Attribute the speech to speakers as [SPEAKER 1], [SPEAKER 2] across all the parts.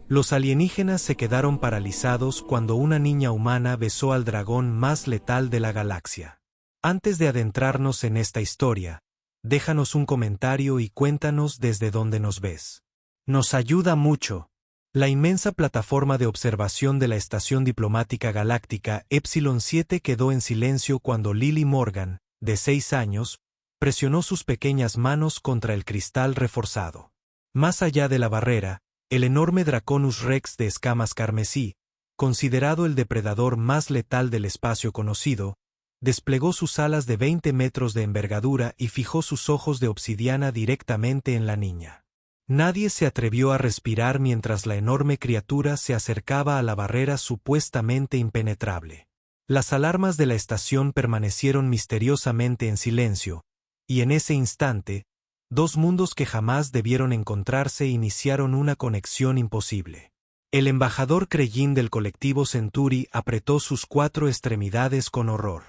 [SPEAKER 1] Los alienígenas se quedaron paralizados cuando una niña humana besó al dragón más letal de la galaxia. Antes de adentrarnos en esta historia, déjanos un comentario y cuéntanos desde dónde nos ves. Nos ayuda mucho. La inmensa plataforma de observación de la Estación Diplomática Galáctica Epsilon 7 quedó en silencio cuando Lily Morgan, de 6 años, presionó sus pequeñas manos contra el cristal reforzado. Más allá de la barrera, el enorme Draconus Rex de escamas carmesí, considerado el depredador más letal del espacio conocido, desplegó sus alas de 20 metros de envergadura y fijó sus ojos de obsidiana directamente en la niña. Nadie se atrevió a respirar mientras la enorme criatura se acercaba a la barrera supuestamente impenetrable. Las alarmas de la estación permanecieron misteriosamente en silencio, y en ese instante, dos mundos que jamás debieron encontrarse iniciaron una conexión imposible. El embajador Krellin del colectivo Centuri apretó sus 4 extremidades con horror.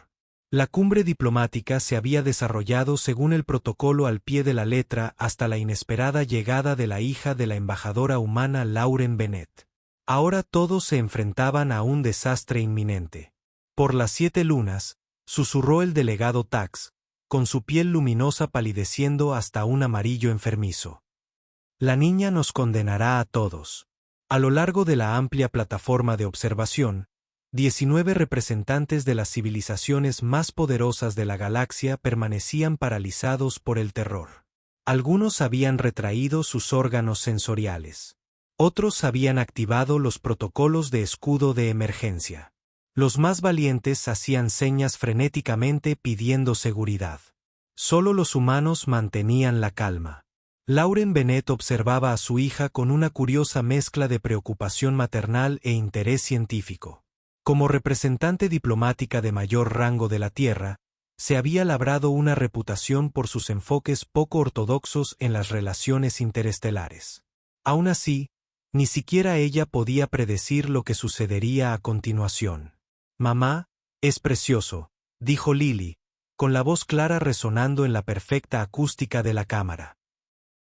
[SPEAKER 1] La cumbre diplomática se había desarrollado según el protocolo al pie de la letra hasta la inesperada llegada de la hija de la embajadora humana Lauren Bennett. Ahora todos se enfrentaban a un desastre inminente. Por las 7 lunas, susurró el delegado Tax, con su piel luminosa palideciendo hasta un amarillo enfermizo. La niña nos condenará a todos. A lo largo de la amplia plataforma de observación, 19 representantes de las civilizaciones más poderosas de la galaxia permanecían paralizados por el terror. Algunos habían retraído sus órganos sensoriales. Otros habían activado los protocolos de escudo de emergencia. Los más valientes hacían señas frenéticamente pidiendo seguridad. Solo los humanos mantenían la calma. Lauren Bennett observaba a su hija con una curiosa mezcla de preocupación maternal e interés científico. Como representante diplomática de mayor rango de la Tierra, se había labrado una reputación por sus enfoques poco ortodoxos en las relaciones interestelares. Aún así, ni siquiera ella podía predecir lo que sucedería a continuación. «Mamá, es precioso», dijo Lily, con la voz clara resonando en la perfecta acústica de la cámara.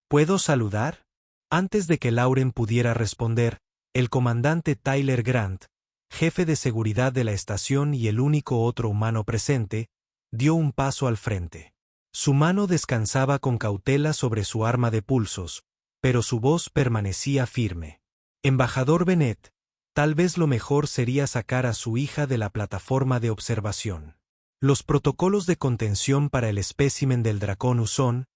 [SPEAKER 1] «¿Puedo saludar?» Antes de que Lauren pudiera responder, el comandante Tyler Grant, jefe de seguridad de la estación y el único otro humano presente, dio un paso al frente. Su mano descansaba con cautela sobre su arma de pulsos, pero su voz permanecía firme. «Embajador Bennett, tal vez lo mejor sería sacar a su hija de la plataforma de observación. Los protocolos de contención para el espécimen del Draconus son,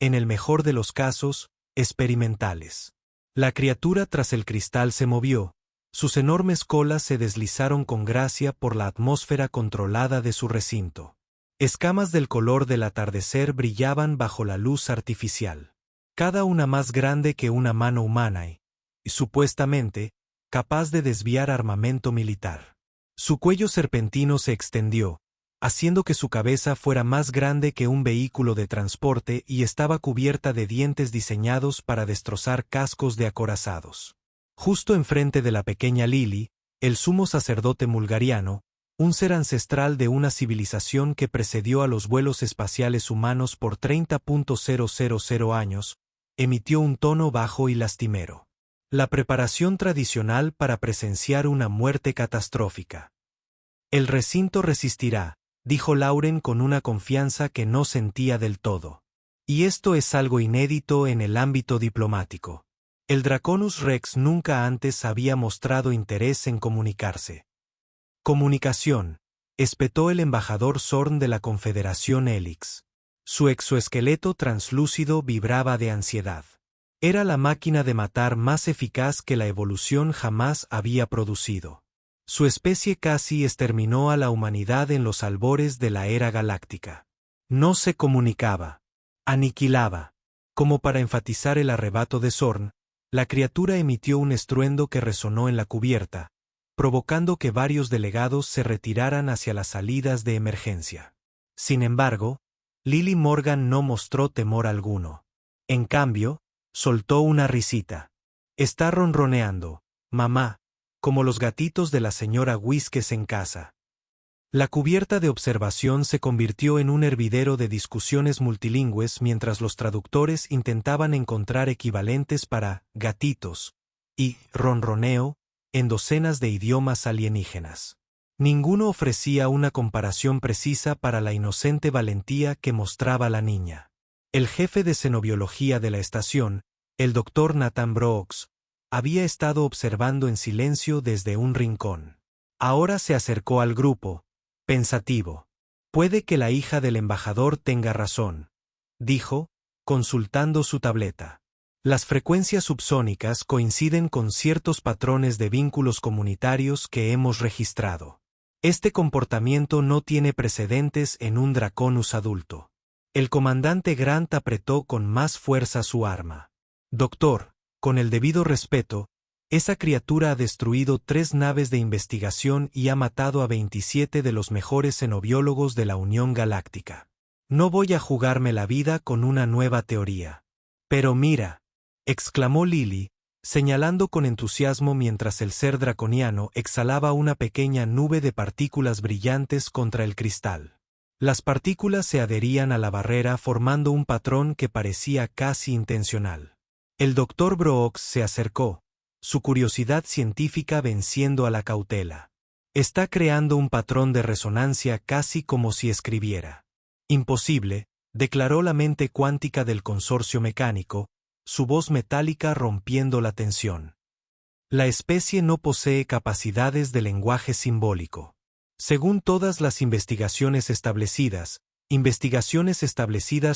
[SPEAKER 1] en el mejor de los casos, experimentales». La criatura tras el cristal se movió, sus enormes colas se deslizaron con gracia por la atmósfera controlada de su recinto. Escamas del color del atardecer brillaban bajo la luz artificial. Cada una más grande que una mano humana y, supuestamente, capaz de desviar armamento militar. Su cuello serpentino se extendió, haciendo que su cabeza fuera más grande que un vehículo de transporte y estaba cubierta de dientes diseñados para destrozar cascos de acorazados. Justo enfrente de la pequeña Lily, el sumo sacerdote mulgariano, un ser ancestral de una civilización que precedió a los vuelos espaciales humanos por 30.000 años, emitió un tono bajo y lastimero. La preparación tradicional para presenciar una muerte catastrófica. «El recinto resistirá», dijo Lauren con una confianza que no sentía del todo. «Y esto es algo inédito en el ámbito diplomático. El Draconus Rex nunca antes había mostrado interés en comunicarse». «Comunicación», espetó el embajador Zorn de la Confederación Helix. Su exoesqueleto translúcido vibraba de ansiedad. Era la máquina de matar más eficaz que la evolución jamás había producido. Su especie casi exterminó a la humanidad en los albores de la era galáctica. No se comunicaba. Aniquilaba. Como para enfatizar el arrebato de Zorn, la criatura emitió un estruendo que resonó en la cubierta, provocando que varios delegados se retiraran hacia las salidas de emergencia. Sin embargo, Lily Morgan no mostró temor alguno. En cambio, soltó una risita. «Está ronroneando, mamá, como los gatitos de la señora Whiskes en casa». La cubierta de observación se convirtió en un hervidero de discusiones multilingües mientras los traductores intentaban encontrar equivalentes para «gatitos» y ronroneo en docenas de idiomas alienígenas. Ninguno ofrecía una comparación precisa para la inocente valentía que mostraba la niña. El jefe de xenobiología de la estación, el Dr. Nathan Brooks, había estado observando en silencio desde un rincón. Ahora se acercó al grupo, pensativo. Puede que la hija del embajador tenga razón, dijo, consultando su tableta. Las frecuencias subsónicas coinciden con ciertos patrones de vínculos comunitarios que hemos registrado. Este comportamiento no tiene precedentes en un Draconus adulto. El comandante Grant apretó con más fuerza su arma. Doctor, con el debido respeto, esa criatura ha destruido 3 naves de investigación y ha matado a 27 de los mejores xenobiólogos de la Unión Galáctica. No voy a jugarme la vida con una nueva teoría. Pero mira, exclamó Lily, señalando con entusiasmo mientras el ser draconiano exhalaba una pequeña nube de partículas brillantes contra el cristal. Las partículas se adherían a la barrera formando un patrón que parecía casi intencional. El Dr. Brooks se acercó, su curiosidad científica venciendo a la cautela. Está creando un patrón de resonancia casi como si escribiera. Imposible, declaró la mente cuántica del consorcio mecánico, su voz metálica rompiendo la tensión. La especie no posee capacidades de lenguaje simbólico. Según todas las investigaciones establecidas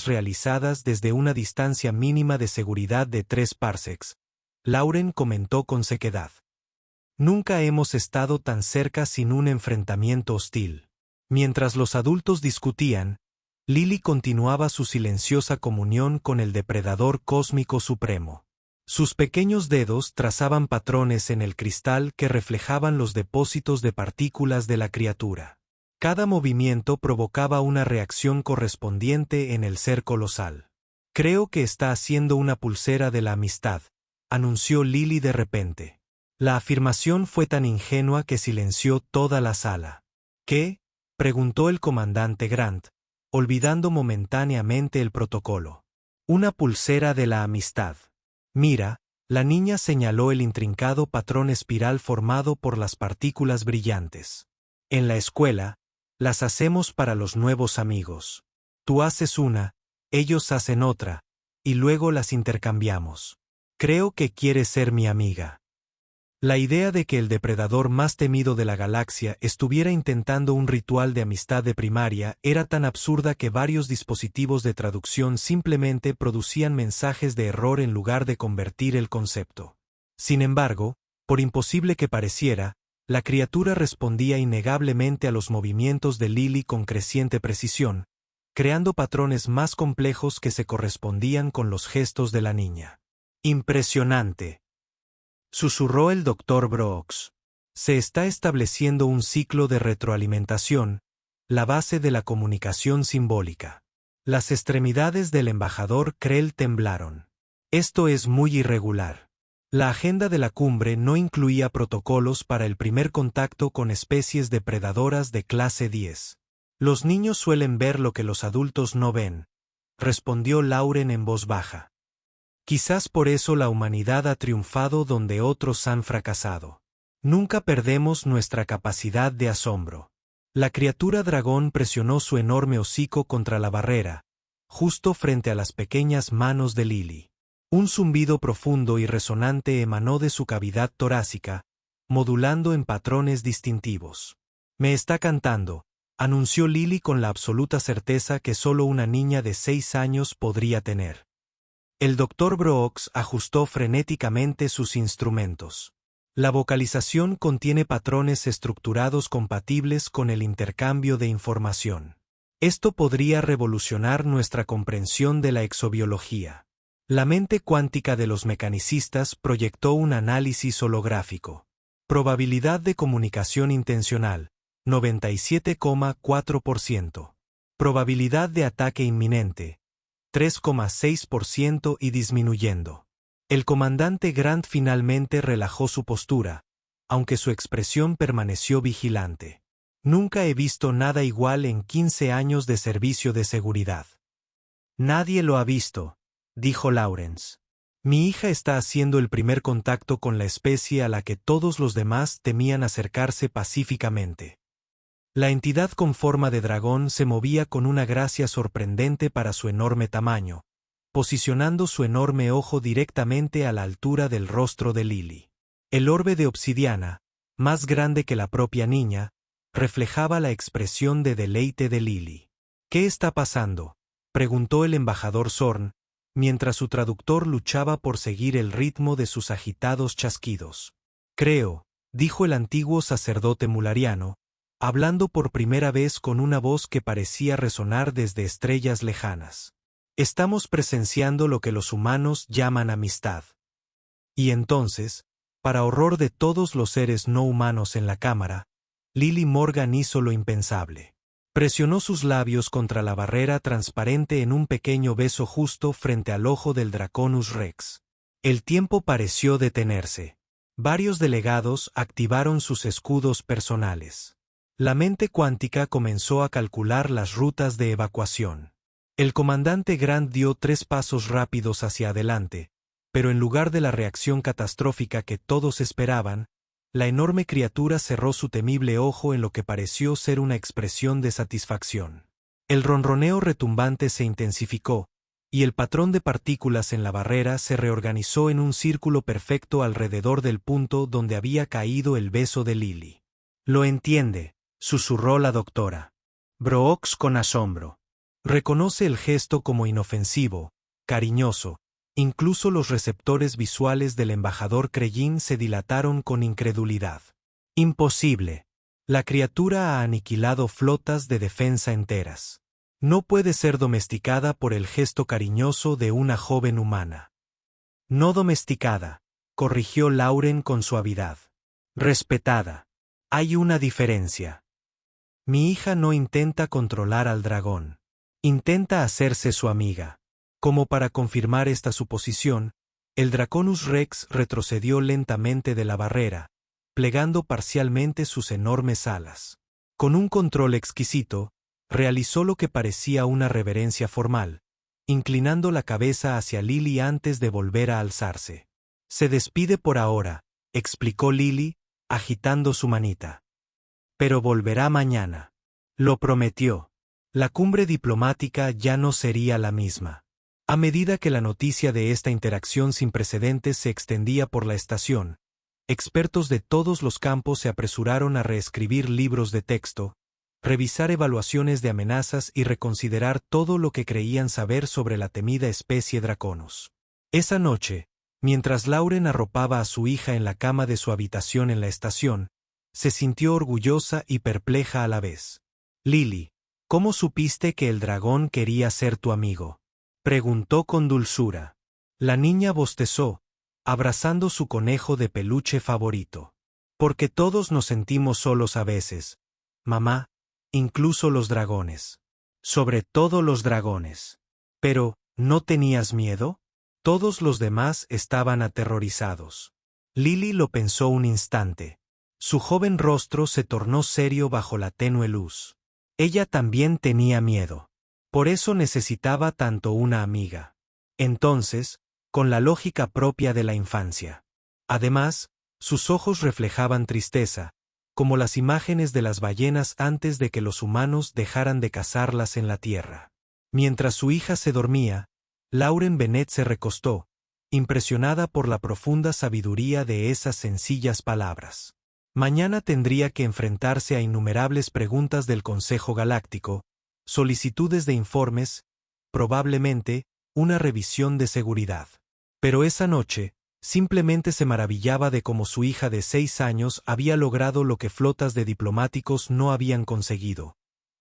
[SPEAKER 1] realizadas desde una distancia mínima de seguridad de 3 parsecs, Lauren comentó con sequedad. Nunca hemos estado tan cerca sin un enfrentamiento hostil. Mientras los adultos discutían, Lily continuaba su silenciosa comunión con el depredador cósmico supremo. Sus pequeños dedos trazaban patrones en el cristal que reflejaban los depósitos de partículas de la criatura. Cada movimiento provocaba una reacción correspondiente en el ser colosal. Creo que está haciendo una pulsera de la amistad, anunció Lily de repente. La afirmación fue tan ingenua que silenció toda la sala. ¿Qué? Preguntó el comandante Grant, olvidando momentáneamente el protocolo. Una pulsera de la amistad. Mira, la niña señaló el intrincado patrón espiral formado por las partículas brillantes. En la escuela, las hacemos para los nuevos amigos. Tú haces una, ellos hacen otra, y luego las intercambiamos. Creo que quieres ser mi amiga. La idea de que el depredador más temido de la galaxia estuviera intentando un ritual de amistad de primaria era tan absurda que varios dispositivos de traducción simplemente producían mensajes de error en lugar de convertir el concepto. Sin embargo, por imposible que pareciera, la criatura respondía innegablemente a los movimientos de Lily con creciente precisión, creando patrones más complejos que se correspondían con los gestos de la niña. Impresionante, susurró el Dr. Brooks. Se está estableciendo un ciclo de retroalimentación, la base de la comunicación simbólica. Las extremidades del embajador Krell temblaron. Esto es muy irregular. La agenda de la cumbre no incluía protocolos para el primer contacto con especies depredadoras de clase 10. Los niños suelen ver lo que los adultos no ven, respondió Lauren en voz baja. Quizás por eso la humanidad ha triunfado donde otros han fracasado. Nunca perdemos nuestra capacidad de asombro. La criatura dragón presionó su enorme hocico contra la barrera, justo frente a las pequeñas manos de Lily. Un zumbido profundo y resonante emanó de su cavidad torácica, modulando en patrones distintivos. Me está cantando, anunció Lily con la absoluta certeza que solo una niña de 6 años podría tener. El Dr. Brooks ajustó frenéticamente sus instrumentos. La vocalización contiene patrones estructurados compatibles con el intercambio de información. Esto podría revolucionar nuestra comprensión de la exobiología. La mente cuántica de los mecanicistas proyectó un análisis holográfico. Probabilidad de comunicación intencional, 97,4%. Probabilidad de ataque inminente, 3,6% y disminuyendo. El comandante Grant finalmente relajó su postura, aunque su expresión permaneció vigilante. Nunca he visto nada igual en 15 años de servicio de seguridad. Nadie lo ha visto, dijo Lawrence. Mi hija está haciendo el primer contacto con la especie a la que todos los demás temían acercarse pacíficamente. La entidad con forma de dragón se movía con una gracia sorprendente para su enorme tamaño, posicionando su enorme ojo directamente a la altura del rostro de Lily. El orbe de obsidiana, más grande que la propia niña, reflejaba la expresión de deleite de Lily. ¿Qué está pasando?, preguntó el embajador Zorn, mientras su traductor luchaba por seguir el ritmo de sus agitados chasquidos. Creo, dijo el antiguo sacerdote mulariano, hablando por primera vez con una voz que parecía resonar desde estrellas lejanas. Estamos presenciando lo que los humanos llaman amistad. Y entonces, para horror de todos los seres no humanos en la cámara, Lily Morgan hizo lo impensable. Presionó sus labios contra la barrera transparente en un pequeño beso justo frente al ojo del Draconus Rex. El tiempo pareció detenerse. Varios delegados activaron sus escudos personales. La mente cuántica comenzó a calcular las rutas de evacuación. El comandante Grant dio 3 pasos rápidos hacia adelante, pero en lugar de la reacción catastrófica que todos esperaban, la enorme criatura cerró su temible ojo en lo que pareció ser una expresión de satisfacción. El ronroneo retumbante se intensificó, y el patrón de partículas en la barrera se reorganizó en un círculo perfecto alrededor del punto donde había caído el beso de Lily. «Lo entiende», susurró la doctora Brooks con asombro. Reconoce el gesto como inofensivo, cariñoso. Incluso los receptores visuales del embajador Creyin se dilataron con incredulidad. Imposible. La criatura ha aniquilado flotas de defensa enteras. No puede ser domesticada por el gesto cariñoso de una joven humana. No domesticada, corrigió Lauren con suavidad. Respetada. Hay una diferencia. Mi hija no intenta controlar al dragón. Intenta hacerse su amiga. Como para confirmar esta suposición, el Draconus Rex retrocedió lentamente de la barrera, plegando parcialmente sus enormes alas. Con un control exquisito, realizó lo que parecía una reverencia formal, inclinando la cabeza hacia Lily antes de volver a alzarse. Se despide por ahora, explicó Lily, agitando su manita. Pero volverá mañana. Lo prometió. La cumbre diplomática ya no sería la misma. A medida que la noticia de esta interacción sin precedentes se extendía por la estación, expertos de todos los campos se apresuraron a reescribir libros de texto, revisar evaluaciones de amenazas y reconsiderar todo lo que creían saber sobre la temida especie Draconus. Esa noche, mientras Lauren arropaba a su hija en la cama de su habitación en la estación, se sintió orgullosa y perpleja a la vez. Lily, ¿cómo supiste que el dragón quería ser tu amigo?, preguntó con dulzura. La niña bostezó, abrazando su conejo de peluche favorito. Porque todos nos sentimos solos a veces, mamá, incluso los dragones. Sobre todo los dragones. Pero, ¿no tenías miedo? Todos los demás estaban aterrorizados. Lily lo pensó un instante. Su joven rostro se tornó serio bajo la tenue luz. Ella también tenía miedo. Por eso necesitaba tanto una amiga. Entonces, con la lógica propia de la infancia. Además, sus ojos reflejaban tristeza, como las imágenes de las ballenas antes de que los humanos dejaran de cazarlas en la tierra. Mientras su hija se dormía, Lauren Bennett se recostó, impresionada por la profunda sabiduría de esas sencillas palabras. Mañana tendría que enfrentarse a innumerables preguntas del Consejo Galáctico, solicitudes de informes, probablemente, una revisión de seguridad. Pero esa noche, simplemente se maravillaba de cómo su hija de 6 años había logrado lo que flotas de diplomáticos no habían conseguido: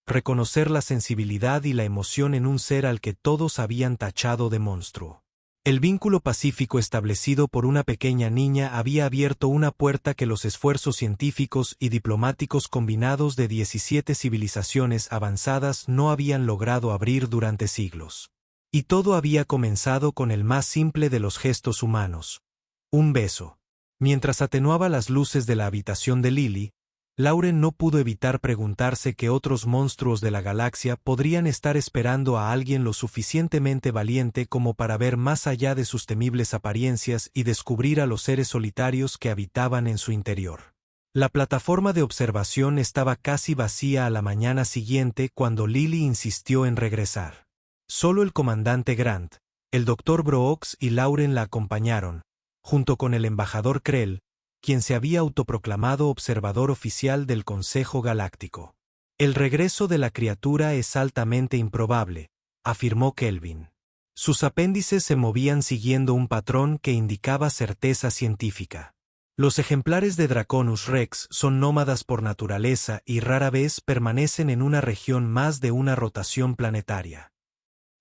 [SPEAKER 1] reconocer la sensibilidad y la emoción en un ser al que todos habían tachado de monstruo. El vínculo pacífico establecido por una pequeña niña había abierto una puerta que los esfuerzos científicos y diplomáticos combinados de 17 civilizaciones avanzadas no habían logrado abrir durante siglos. Y todo había comenzado con el más simple de los gestos humanos: un beso. Mientras atenuaba las luces de la habitación de Lily, Lauren no pudo evitar preguntarse qué otros monstruos de la galaxia podrían estar esperando a alguien lo suficientemente valiente como para ver más allá de sus temibles apariencias y descubrir a los seres solitarios que habitaban en su interior. La plataforma de observación estaba casi vacía a la mañana siguiente cuando Lily insistió en regresar. Solo el comandante Grant, el Dr. Brooks y Lauren la acompañaron, junto con el embajador Krell, quien se había autoproclamado observador oficial del Consejo Galáctico. El regreso de la criatura es altamente improbable, afirmó Kelvin. Sus apéndices se movían siguiendo un patrón que indicaba certeza científica. Los ejemplares de Draconus Rex son nómadas por naturaleza y rara vez permanecen en una región más de una rotación planetaria.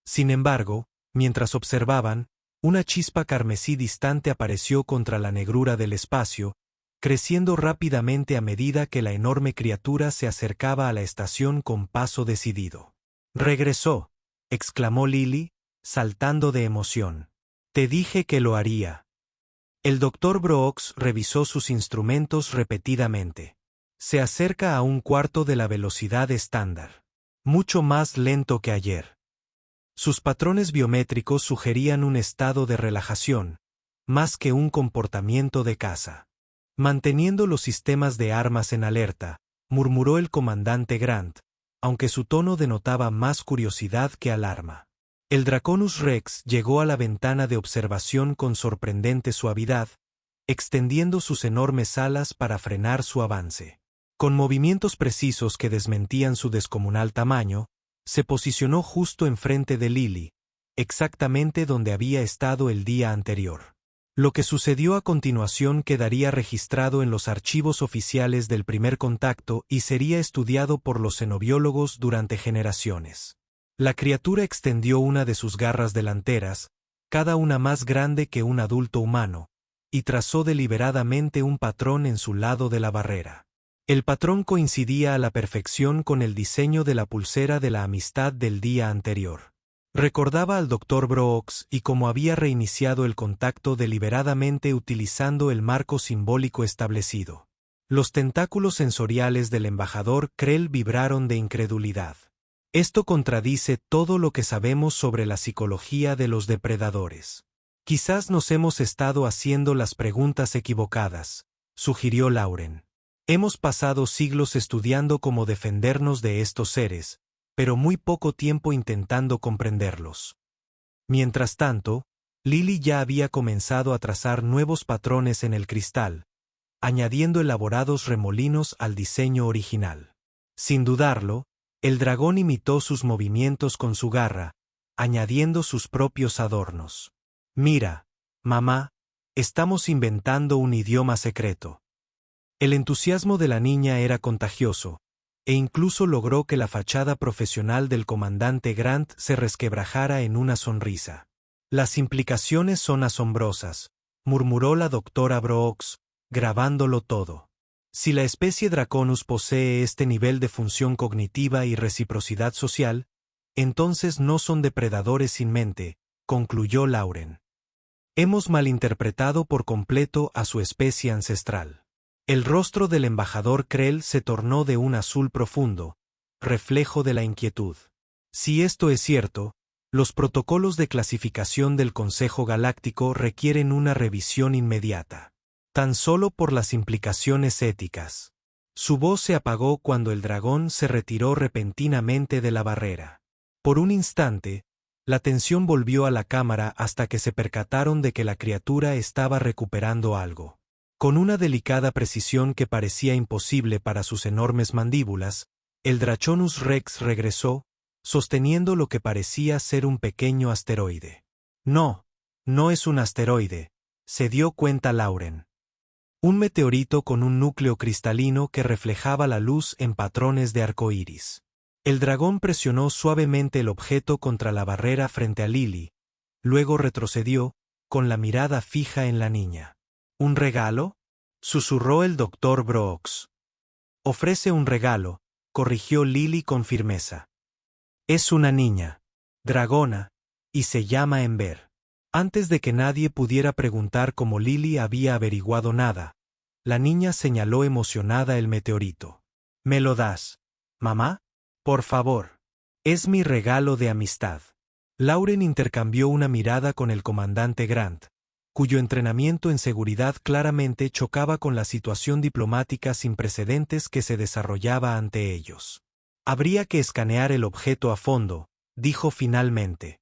[SPEAKER 1] Sin embargo, mientras observaban, una chispa carmesí distante apareció contra la negrura del espacio, creciendo rápidamente a medida que la enorme criatura se acercaba a la estación con paso decidido. «Regresó», exclamó Lily, saltando de emoción. «Te dije que lo haría». El Dr. Brooks revisó sus instrumentos repetidamente. Se acerca a un cuarto de la velocidad estándar. Mucho más lento que ayer. Sus patrones biométricos sugerían un estado de relajación, más que un comportamiento de caza. Manteniendo los sistemas de armas en alerta, murmuró el comandante Grant, aunque su tono denotaba más curiosidad que alarma. El Draconus Rex llegó a la ventana de observación con sorprendente suavidad, extendiendo sus enormes alas para frenar su avance. Con movimientos precisos que desmentían su descomunal tamaño, se posicionó justo enfrente de Lily, exactamente donde había estado el día anterior. Lo que sucedió a continuación quedaría registrado en los archivos oficiales del primer contacto y sería estudiado por los xenobiólogos durante generaciones. La criatura extendió una de sus garras delanteras, cada una más grande que un adulto humano, y trazó deliberadamente un patrón en su lado de la barrera. El patrón coincidía a la perfección con el diseño de la pulsera de la amistad del día anterior. Recordaba al Dr. Brooks y cómo había reiniciado el contacto deliberadamente utilizando el marco simbólico establecido. Los tentáculos sensoriales del embajador Krell vibraron de incredulidad. Esto contradice todo lo que sabemos sobre la psicología de los depredadores. Quizás nos hemos estado haciendo las preguntas equivocadas, sugirió Lauren. Hemos pasado siglos estudiando cómo defendernos de estos seres, pero muy poco tiempo intentando comprenderlos. Mientras tanto, Lily ya había comenzado a trazar nuevos patrones en el cristal, añadiendo elaborados remolinos al diseño original. Sin dudarlo, el dragón imitó sus movimientos con su garra, añadiendo sus propios adornos. «Mira, mamá, estamos inventando un idioma secreto». El entusiasmo de la niña era contagioso, e incluso logró que la fachada profesional del comandante Grant se resquebrajara en una sonrisa. «Las implicaciones son asombrosas», murmuró la doctora Brooks, grabándolo todo. «Si la especie Draconus posee este nivel de función cognitiva y reciprocidad social, entonces no son depredadores sin mente», concluyó Lauren. «Hemos malinterpretado por completo a su especie ancestral». El rostro del embajador Krell se tornó de un azul profundo, reflejo de la inquietud. Si esto es cierto, los protocolos de clasificación del Consejo Galáctico requieren una revisión inmediata. Tan solo por las implicaciones éticas. Su voz se apagó cuando el dragón se retiró repentinamente de la barrera. Por un instante, la tensión volvió a la cámara hasta que se percataron de que la criatura estaba recuperando algo. Con una delicada precisión que parecía imposible para sus enormes mandíbulas, el Draconus Rex regresó, sosteniendo lo que parecía ser un pequeño asteroide. «No, no es un asteroide», se dio cuenta Lauren. Un meteorito con un núcleo cristalino que reflejaba la luz en patrones de arcoíris. El dragón presionó suavemente el objeto contra la barrera frente a Lily, luego retrocedió, con la mirada fija en la niña. «¿Un regalo?», susurró el Dr. Brooks. «Ofrece un regalo», corrigió Lily con firmeza. «Es una niña, dragona, y se llama Ember». Antes de que nadie pudiera preguntar cómo Lily había averiguado nada, La niña señaló emocionada el meteorito. ¿Me lo das, mamá? Por favor. Es mi regalo de amistad. Lauren intercambió una mirada con el comandante Grant, cuyo entrenamiento en seguridad claramente chocaba con la situación diplomática sin precedentes que se desarrollaba ante ellos. Habría que escanear el objeto a fondo, dijo finalmente.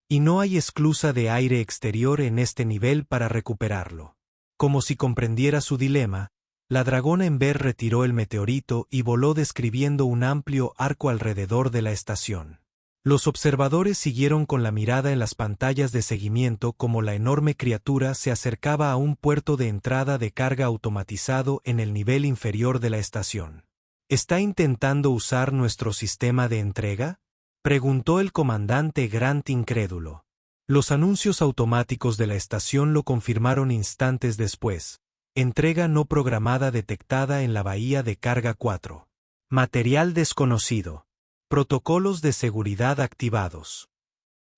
[SPEAKER 1] Y no hay esclusa de aire exterior en este nivel para recuperarlo. Como si comprendiera su dilema, la dragona Ember retiró el meteorito y voló describiendo un amplio arco alrededor de la estación. Los observadores siguieron con la mirada en las pantallas de seguimiento como la enorme criatura se acercaba a un puerto de entrada de carga automatizado en el nivel inferior de la estación. ¿Está intentando usar nuestro sistema de entrega?, preguntó el comandante Grant incrédulo. Los anuncios automáticos de la estación lo confirmaron instantes después. Entrega no programada detectada en la bahía de carga 4. Material desconocido. Protocolos de seguridad activados.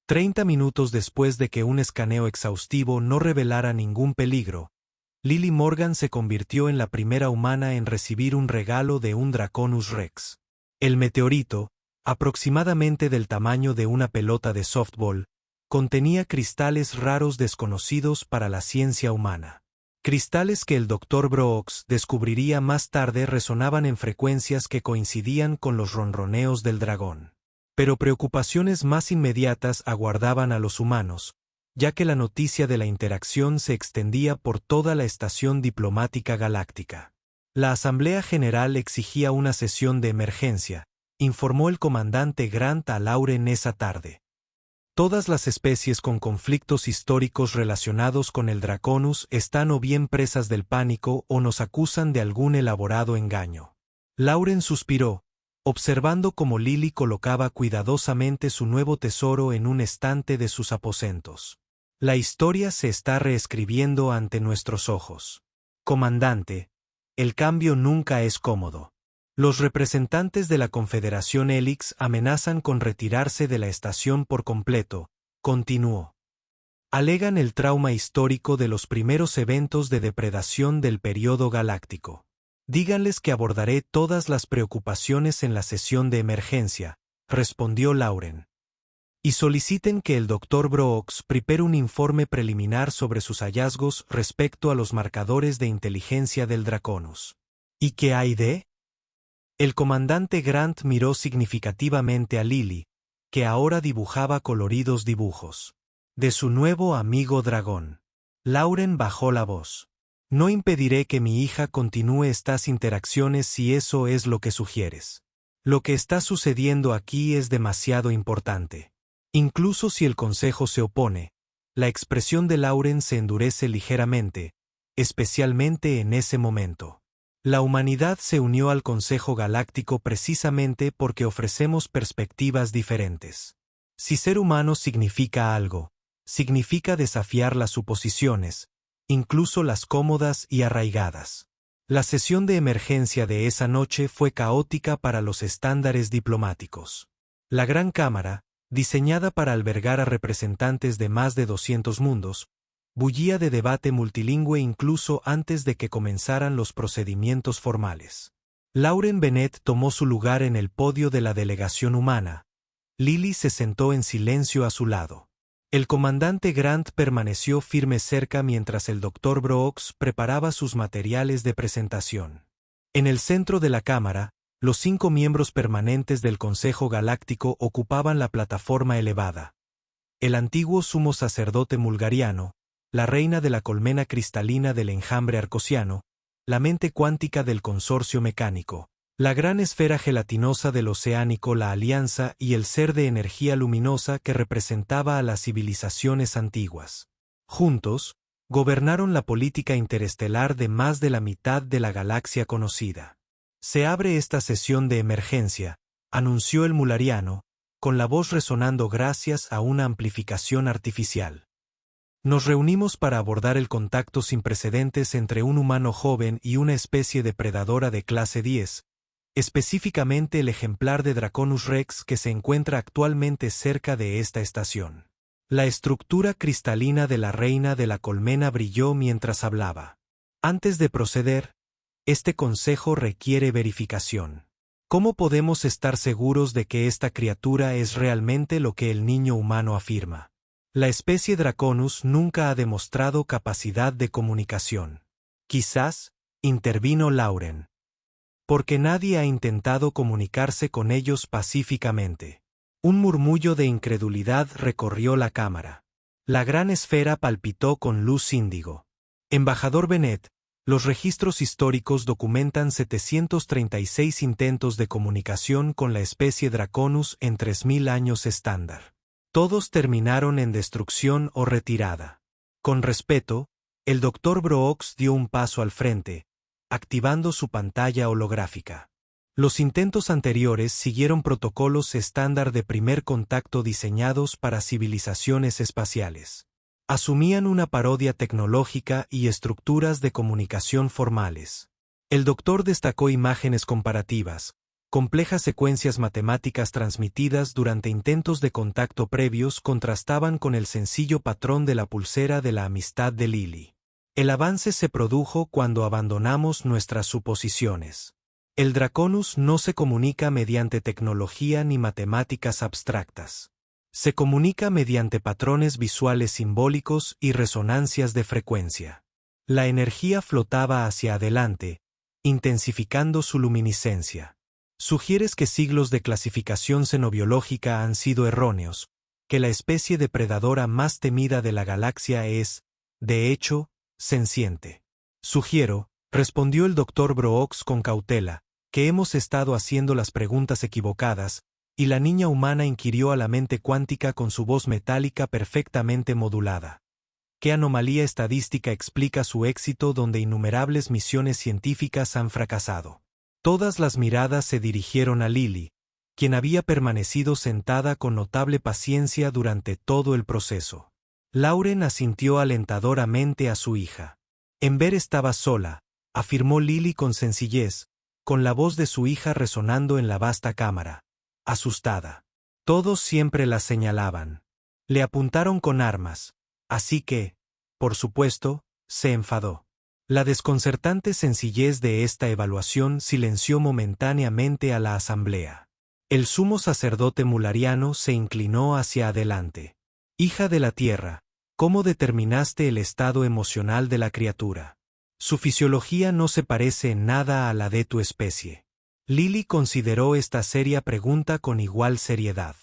[SPEAKER 1] 30 minutos después de que un escaneo exhaustivo no revelara ningún peligro, Lily Morgan se convirtió en la primera humana en recibir un regalo de un Draconus Rex. El meteorito, aproximadamente del tamaño de una pelota de softball, contenía cristales raros desconocidos para la ciencia humana. Cristales que el Dr. Brooks descubriría más tarde resonaban en frecuencias que coincidían con los ronroneos del dragón. Pero preocupaciones más inmediatas aguardaban a los humanos, ya que la noticia de la interacción se extendía por toda la estación diplomática galáctica. La Asamblea General exigía una sesión de emergencia, informó el comandante Grant a Lauren esa tarde. Todas las especies con conflictos históricos relacionados con el Draconus están o bien presas del pánico o nos acusan de algún elaborado engaño. Lauren suspiró, observando cómo Lily colocaba cuidadosamente su nuevo tesoro en un estante de sus aposentos. La historia se está reescribiendo ante nuestros ojos. Comandante, el cambio nunca es cómodo. Los representantes de la Confederación Helix amenazan con retirarse de la estación por completo, continuó. Alegan el trauma histórico de los primeros eventos de depredación del período galáctico. Díganles que abordaré todas las preocupaciones en la sesión de emergencia, respondió Lauren. Y soliciten que el Dr. Brooks prepare un informe preliminar sobre sus hallazgos respecto a los marcadores de inteligencia del Draconus. ¿Y qué hay de? El comandante Grant miró significativamente a Lily, que ahora dibujaba coloridos dibujos. De su nuevo amigo dragón. Lauren bajó la voz. No impediré que mi hija continúe estas interacciones si eso es lo que sugieres. Lo que está sucediendo aquí es demasiado importante. Incluso si el Consejo se opone, la expresión de Lauren se endurece ligeramente, especialmente en ese momento. La humanidad se unió al Consejo Galáctico precisamente porque ofrecemos perspectivas diferentes. Si ser humano significa algo, significa desafiar las suposiciones, incluso las cómodas y arraigadas. La sesión de emergencia de esa noche fue caótica para los estándares diplomáticos. La Gran Cámara, diseñada para albergar a representantes de más de 200 mundos, bullía de debate multilingüe incluso antes de que comenzaran los procedimientos formales. Lauren Bennett tomó su lugar en el podio de la delegación humana. Lily se sentó en silencio a su lado. El comandante Grant permaneció firme cerca mientras el Dr. Brooks preparaba sus materiales de presentación. En el centro de la cámara, los 5 miembros permanentes del Consejo Galáctico ocupaban la plataforma elevada. El antiguo sumo sacerdote mulgariano, la reina de la colmena cristalina del enjambre arcosiano, la mente cuántica del consorcio mecánico, la gran esfera gelatinosa del oceánico la Alianza y el ser de energía luminosa que representaba a las civilizaciones antiguas. Juntos, gobernaron la política interestelar de más de la mitad de la galaxia conocida. Se abre esta sesión de emergencia, anunció el mulariano, con la voz resonando gracias a una amplificación artificial. Nos reunimos para abordar el contacto sin precedentes entre un humano joven y una especie depredadora de clase 10, específicamente el ejemplar de Draconus Rex que se encuentra actualmente cerca de esta estación. La estructura cristalina de la reina de la colmena brilló mientras hablaba. Antes de proceder, este consejo requiere verificación. ¿Cómo podemos estar seguros de que esta criatura es realmente lo que el niño humano afirma? La especie Draconus nunca ha demostrado capacidad de comunicación. Quizás, intervino Lauren. Porque nadie ha intentado comunicarse con ellos pacíficamente. Un murmullo de incredulidad recorrió la cámara. La gran esfera palpitó con luz índigo. Embajador Bennett, los registros históricos documentan 736 intentos de comunicación con la especie Draconus en 3000 años estándar. Todos terminaron en destrucción o retirada. Con respeto, el Dr. Brooks dio un paso al frente, activando su pantalla holográfica. Los intentos anteriores siguieron protocolos estándar de primer contacto diseñados para civilizaciones espaciales. Asumían una parodia tecnológica y estructuras de comunicación formales. El doctor destacó imágenes comparativas, complejas secuencias matemáticas transmitidas durante intentos de contacto previos contrastaban con el sencillo patrón de la pulsera de la amistad de Lily. El avance se produjo cuando abandonamos nuestras suposiciones. El Draconus no se comunica mediante tecnología ni matemáticas abstractas. Se comunica mediante patrones visuales simbólicos y resonancias de frecuencia. La energía flotaba hacia adelante, intensificando su luminiscencia. Sugieres que siglos de clasificación xenobiológica han sido erróneos, que la especie depredadora más temida de la galaxia es, de hecho, senciente. Sugiero, respondió el Dr. Brooks con cautela, que hemos estado haciendo las preguntas equivocadas, y la niña humana inquirió a la mente cuántica con su voz metálica perfectamente modulada. ¿Qué anomalía estadística explica su éxito donde innumerables misiones científicas han fracasado? Todas las miradas se dirigieron a Lily, quien había permanecido sentada con notable paciencia durante todo el proceso. Lauren asintió alentadoramente a su hija. Enver estaba sola, afirmó Lily con sencillez, con la voz de su hija resonando en la vasta cámara. Asustada. Todos siempre la señalaban. Le apuntaron con armas, así que, por supuesto, se enfadó. La desconcertante sencillez de esta evaluación silenció momentáneamente a la asamblea. El sumo sacerdote mulariano se inclinó hacia adelante. Hija de la tierra, ¿cómo determinaste el estado emocional de la criatura? Su fisiología no se parece en nada a la de tu especie. Lily consideró esta seria pregunta con igual seriedad.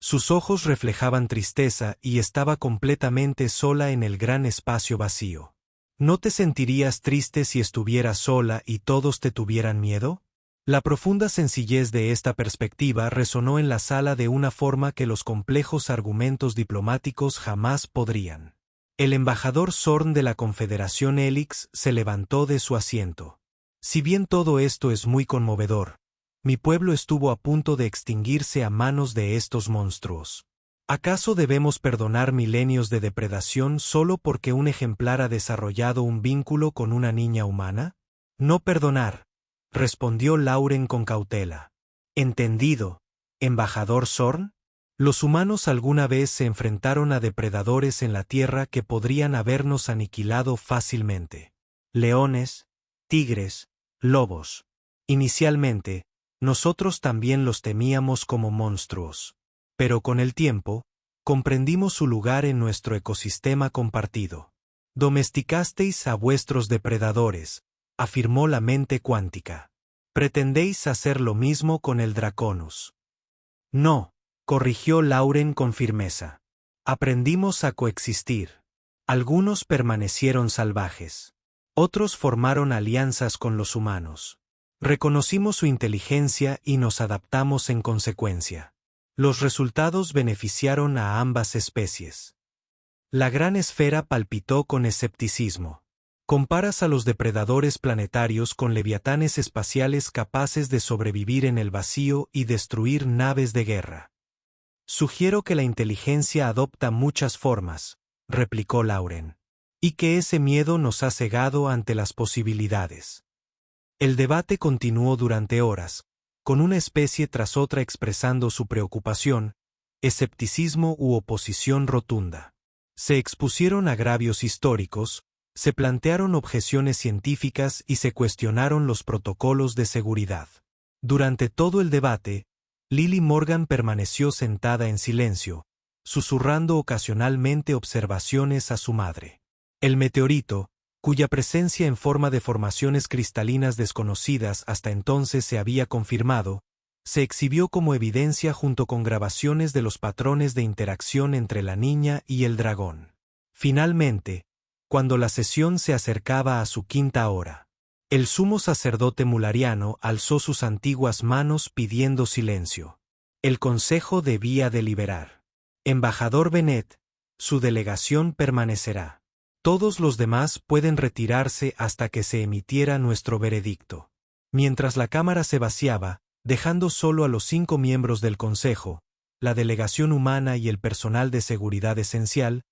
[SPEAKER 1] Sus ojos reflejaban tristeza y estaba completamente sola en el gran espacio vacío. ¿No te sentirías triste si estuvieras sola y todos te tuvieran miedo? La profunda sencillez de esta perspectiva resonó en la sala de una forma que los complejos argumentos diplomáticos jamás podrían. El embajador Zorn de la Confederación Helix se levantó de su asiento. Si bien todo esto es muy conmovedor, mi pueblo estuvo a punto de extinguirse a manos de estos monstruos. ¿Acaso debemos perdonar milenios de depredación solo porque un ejemplar ha desarrollado un vínculo con una niña humana? No perdonar, respondió Lauren con cautela. ¿Entendido, embajador Zorn? Los humanos alguna vez se enfrentaron a depredadores en la Tierra que podrían habernos aniquilado fácilmente. Leones, tigres, lobos. Inicialmente, nosotros también los temíamos como monstruos. Pero con el tiempo, comprendimos su lugar en nuestro ecosistema compartido. Domesticasteis a vuestros depredadores, afirmó la mente cuántica. ¿Pretendéis hacer lo mismo con el Draconus? No, corrigió Lauren con firmeza. Aprendimos a coexistir. Algunos permanecieron salvajes. Otros formaron alianzas con los humanos. Reconocimos su inteligencia y nos adaptamos en consecuencia. Los resultados beneficiaron a ambas especies. La gran esfera palpitó con escepticismo. Comparas a los depredadores planetarios con leviatanes espaciales capaces de sobrevivir en el vacío y destruir naves de guerra. Sugiero que la inteligencia adopta muchas formas, replicó Lauren, y que ese miedo nos ha cegado ante las posibilidades. El debate continuó durante horas, con una especie tras otra expresando su preocupación, escepticismo u oposición rotunda. Se expusieron agravios históricos, Se plantearon objeciones científicas y se cuestionaron los protocolos de seguridad. Durante todo el debate, Lily Morgan permaneció sentada en silencio, susurrando ocasionalmente observaciones a su madre. El meteorito, cuya presencia en forma de formaciones cristalinas desconocidas hasta entonces se había confirmado, se exhibió como evidencia junto con grabaciones de los patrones de interacción entre la niña y el dragón. Finalmente, cuando la sesión se acercaba a su quinta hora, el sumo sacerdote mulariano alzó sus antiguas manos pidiendo silencio. El consejo debía deliberar. Embajador Bennett, su delegación permanecerá. Todos los demás pueden retirarse hasta que se emitiera nuestro veredicto. Mientras la cámara se vaciaba, dejando solo a los 5 miembros del consejo, la delegación humana y el personal de seguridad esencial,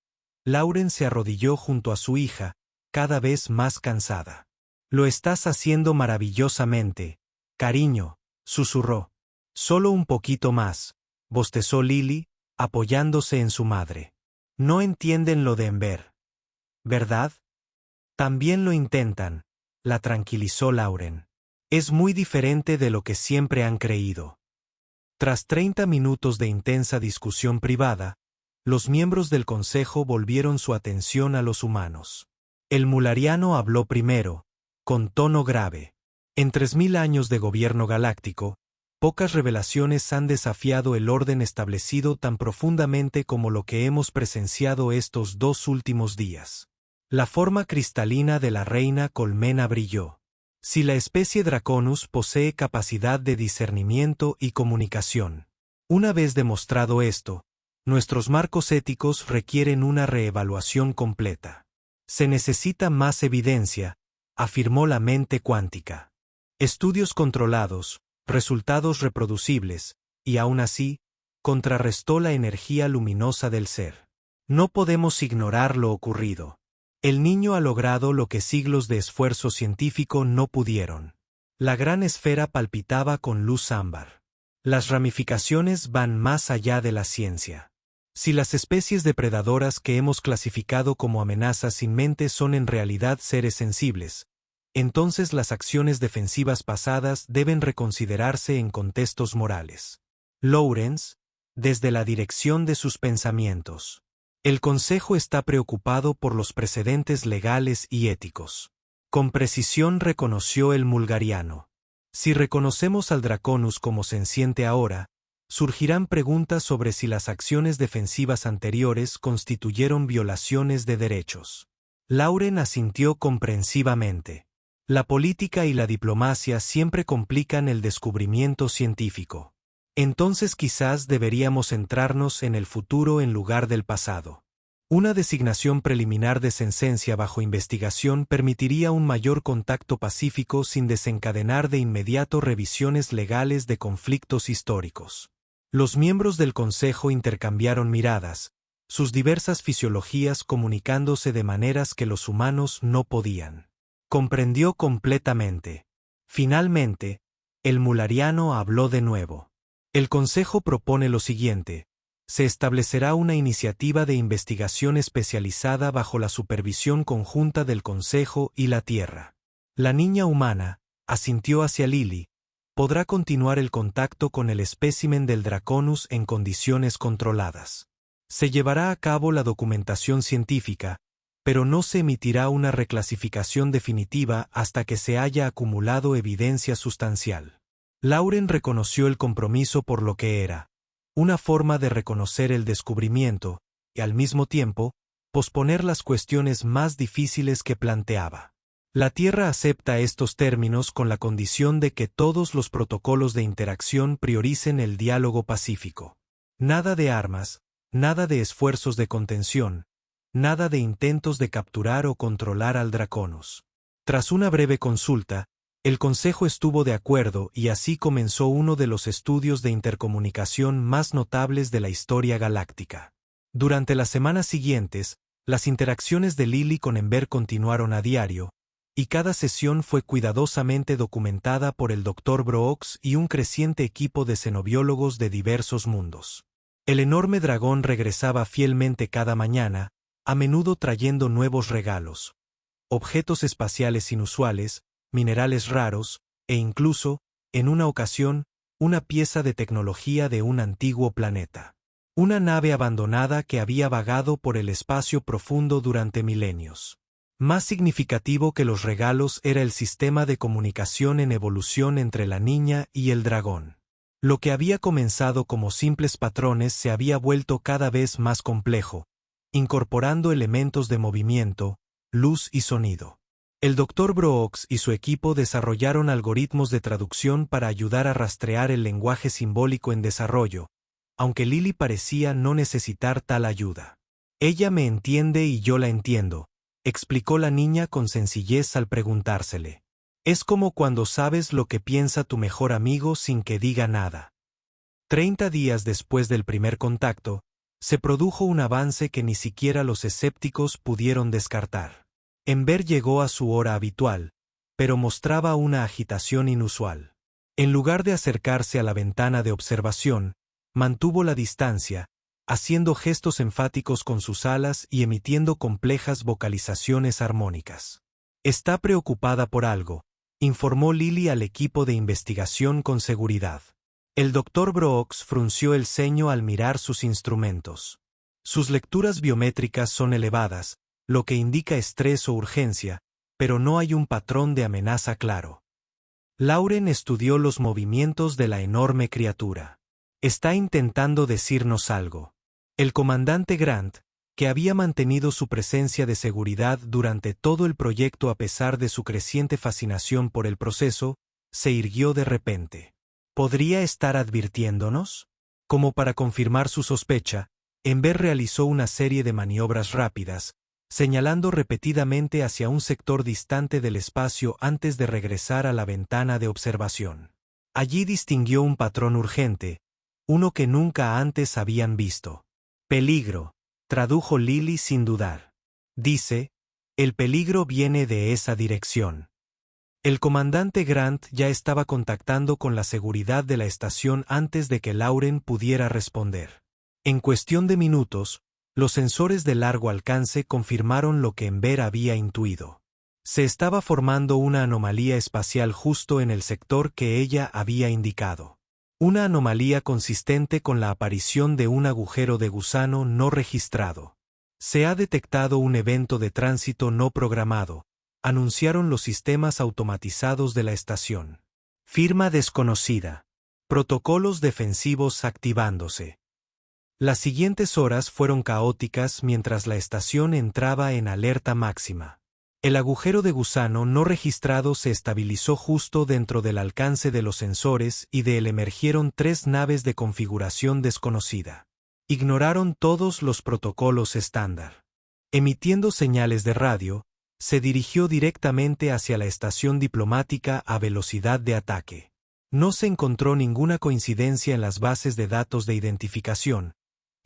[SPEAKER 1] Lauren se arrodilló junto a su hija, cada vez más cansada. «Lo estás haciendo maravillosamente, cariño», susurró. «Solo un poquito más», bostezó Lily, apoyándose en su madre. «No entienden lo de Ember, ¿verdad?» «También lo intentan», la tranquilizó Lauren. «Es muy diferente de lo que siempre han creído». Tras 30 minutos de intensa discusión privada, los miembros del consejo volvieron su atención a los humanos. El mulariano habló primero, con tono grave. En 3000 años de gobierno galáctico, pocas revelaciones han desafiado el orden establecido tan profundamente como lo que hemos presenciado estos 2 últimos días. La forma cristalina de la reina colmena brilló. Si la especie Draconus posee capacidad de discernimiento y comunicación. Una vez demostrado esto, nuestros marcos éticos requieren una reevaluación completa. Se necesita más evidencia, afirmó la mente cuántica. Estudios controlados, resultados reproducibles, y aún así, contrarrestó la energía luminosa del ser. No podemos ignorar lo ocurrido. El niño ha logrado lo que siglos de esfuerzo científico no pudieron. La gran esfera palpitaba con luz ámbar. Las ramificaciones van más allá de la ciencia. Si las especies depredadoras que hemos clasificado como amenazas sin mente son en realidad seres sensibles, entonces las acciones defensivas pasadas deben reconsiderarse en contextos morales. Lawrence, desde la dirección de sus pensamientos. El Consejo está preocupado por los precedentes legales y éticos. Con precisión reconoció el mulgariano. Si reconocemos al Draconus como senciente ahora, surgirán preguntas sobre si las acciones defensivas anteriores constituyeron violaciones de derechos. Lauren asintió comprensivamente. La política y la diplomacia siempre complican el descubrimiento científico. Entonces quizás deberíamos centrarnos en el futuro en lugar del pasado. Una designación preliminar de sentencia bajo investigación permitiría un mayor contacto pacífico sin desencadenar de inmediato revisiones legales de conflictos históricos. Los miembros del Consejo intercambiaron miradas, sus diversas fisiologías comunicándose de maneras que los humanos no podían. Comprendió completamente. Finalmente, el mulariano habló de nuevo. El Consejo propone lo siguiente. Se establecerá una iniciativa de investigación especializada bajo la supervisión conjunta del Consejo y la Tierra. La niña humana, asintió hacia Lily, podrá continuar el contacto con el espécimen del Draconus en condiciones controladas. Se llevará a cabo la documentación científica, pero no se emitirá una reclasificación definitiva hasta que se haya acumulado evidencia sustancial. Lauren reconoció el compromiso por lo que era, una forma de reconocer el descubrimiento, y al mismo tiempo, posponer las cuestiones más difíciles que planteaba. La Tierra acepta estos términos con la condición de que todos los protocolos de interacción prioricen el diálogo pacífico. Nada de armas, nada de esfuerzos de contención, nada de intentos de capturar o controlar al Draconus. Tras una breve consulta, el Consejo estuvo de acuerdo y así comenzó uno de los estudios de intercomunicación más notables de la historia galáctica. Durante las semanas siguientes, las interacciones de Lily con Ember continuaron a diario, y cada sesión fue cuidadosamente documentada por el Dr. Brooks y un creciente equipo de xenobiólogos de diversos mundos. El enorme dragón regresaba fielmente cada mañana, a menudo trayendo nuevos regalos. objetos espaciales inusuales, minerales raros, e incluso, en una ocasión, una pieza de tecnología de un antiguo planeta. Una nave abandonada que había vagado por el espacio profundo durante milenios. Más significativo que los regalos era el sistema de comunicación en evolución entre la niña y el dragón. Lo que había comenzado como simples patrones se había vuelto cada vez más complejo, incorporando elementos de movimiento, luz y sonido. El Dr. Brooks y su equipo desarrollaron algoritmos de traducción para ayudar a rastrear el lenguaje simbólico en desarrollo, aunque Lily parecía no necesitar tal ayuda. Ella me entiende y yo la entiendo, explicó la niña con sencillez al preguntársele. Es como cuando sabes lo que piensa tu mejor amigo sin que diga nada. 30 días después del primer contacto, se produjo un avance que ni siquiera los escépticos pudieron descartar. Ember llegó a su hora habitual, pero mostraba una agitación inusual. En lugar de acercarse a la ventana de observación, mantuvo la distancia, haciendo gestos enfáticos con sus alas y emitiendo complejas vocalizaciones armónicas. Está preocupada por algo, informó Lily al equipo de investigación con seguridad. El Dr. Brooks frunció el ceño al mirar sus instrumentos. Sus lecturas biométricas son elevadas, lo que indica estrés o urgencia, pero no hay un patrón de amenaza claro. Lauren estudió los movimientos de la enorme criatura. Está intentando decirnos algo. El comandante Grant, que había mantenido su presencia de seguridad durante todo el proyecto a pesar de su creciente fascinación por el proceso, se irguió de repente. ¿Podría estar advirtiéndonos? Como para confirmar su sospecha, Ember realizó una serie de maniobras rápidas, señalando repetidamente hacia un sector distante del espacio antes de regresar a la ventana de observación. Allí distinguió un patrón urgente, uno que nunca antes habían visto. Peligro, tradujo Lily sin dudar. Dice, el peligro viene de esa dirección. El comandante Grant ya estaba contactando con la seguridad de la estación antes de que Lauren pudiera responder. En cuestión de minutos, los sensores de largo alcance confirmaron lo que Ember había intuido. Se estaba formando una anomalía espacial justo en el sector que ella había indicado. Una anomalía consistente con la aparición de un agujero de gusano no registrado. Se ha detectado un evento de tránsito no programado, anunciaron los sistemas automatizados de la estación. Firma desconocida. Protocolos defensivos activándose. Las siguientes horas fueron caóticas mientras la estación entraba en alerta máxima. El agujero de gusano no registrado se estabilizó justo dentro del alcance de los sensores y de él emergieron 3 naves de configuración desconocida. Ignoraron todos los protocolos estándar. Emitiendo señales de radio, se dirigió directamente hacia la estación diplomática a velocidad de ataque. No se encontró ninguna coincidencia en las bases de datos de identificación,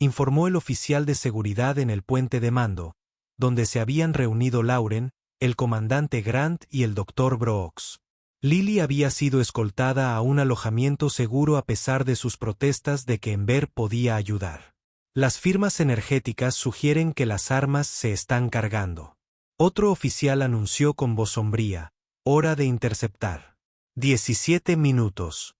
[SPEAKER 1] informó el oficial de seguridad en el puente de mando, donde se habían reunido Lauren, el comandante Grant y el Dr. Brooks. Lily había sido escoltada a un alojamiento seguro a pesar de sus protestas de que Ember podía ayudar. Las firmas energéticas sugieren que las armas se están cargando. Otro oficial anunció con voz sombría, hora de interceptar. 17 minutos.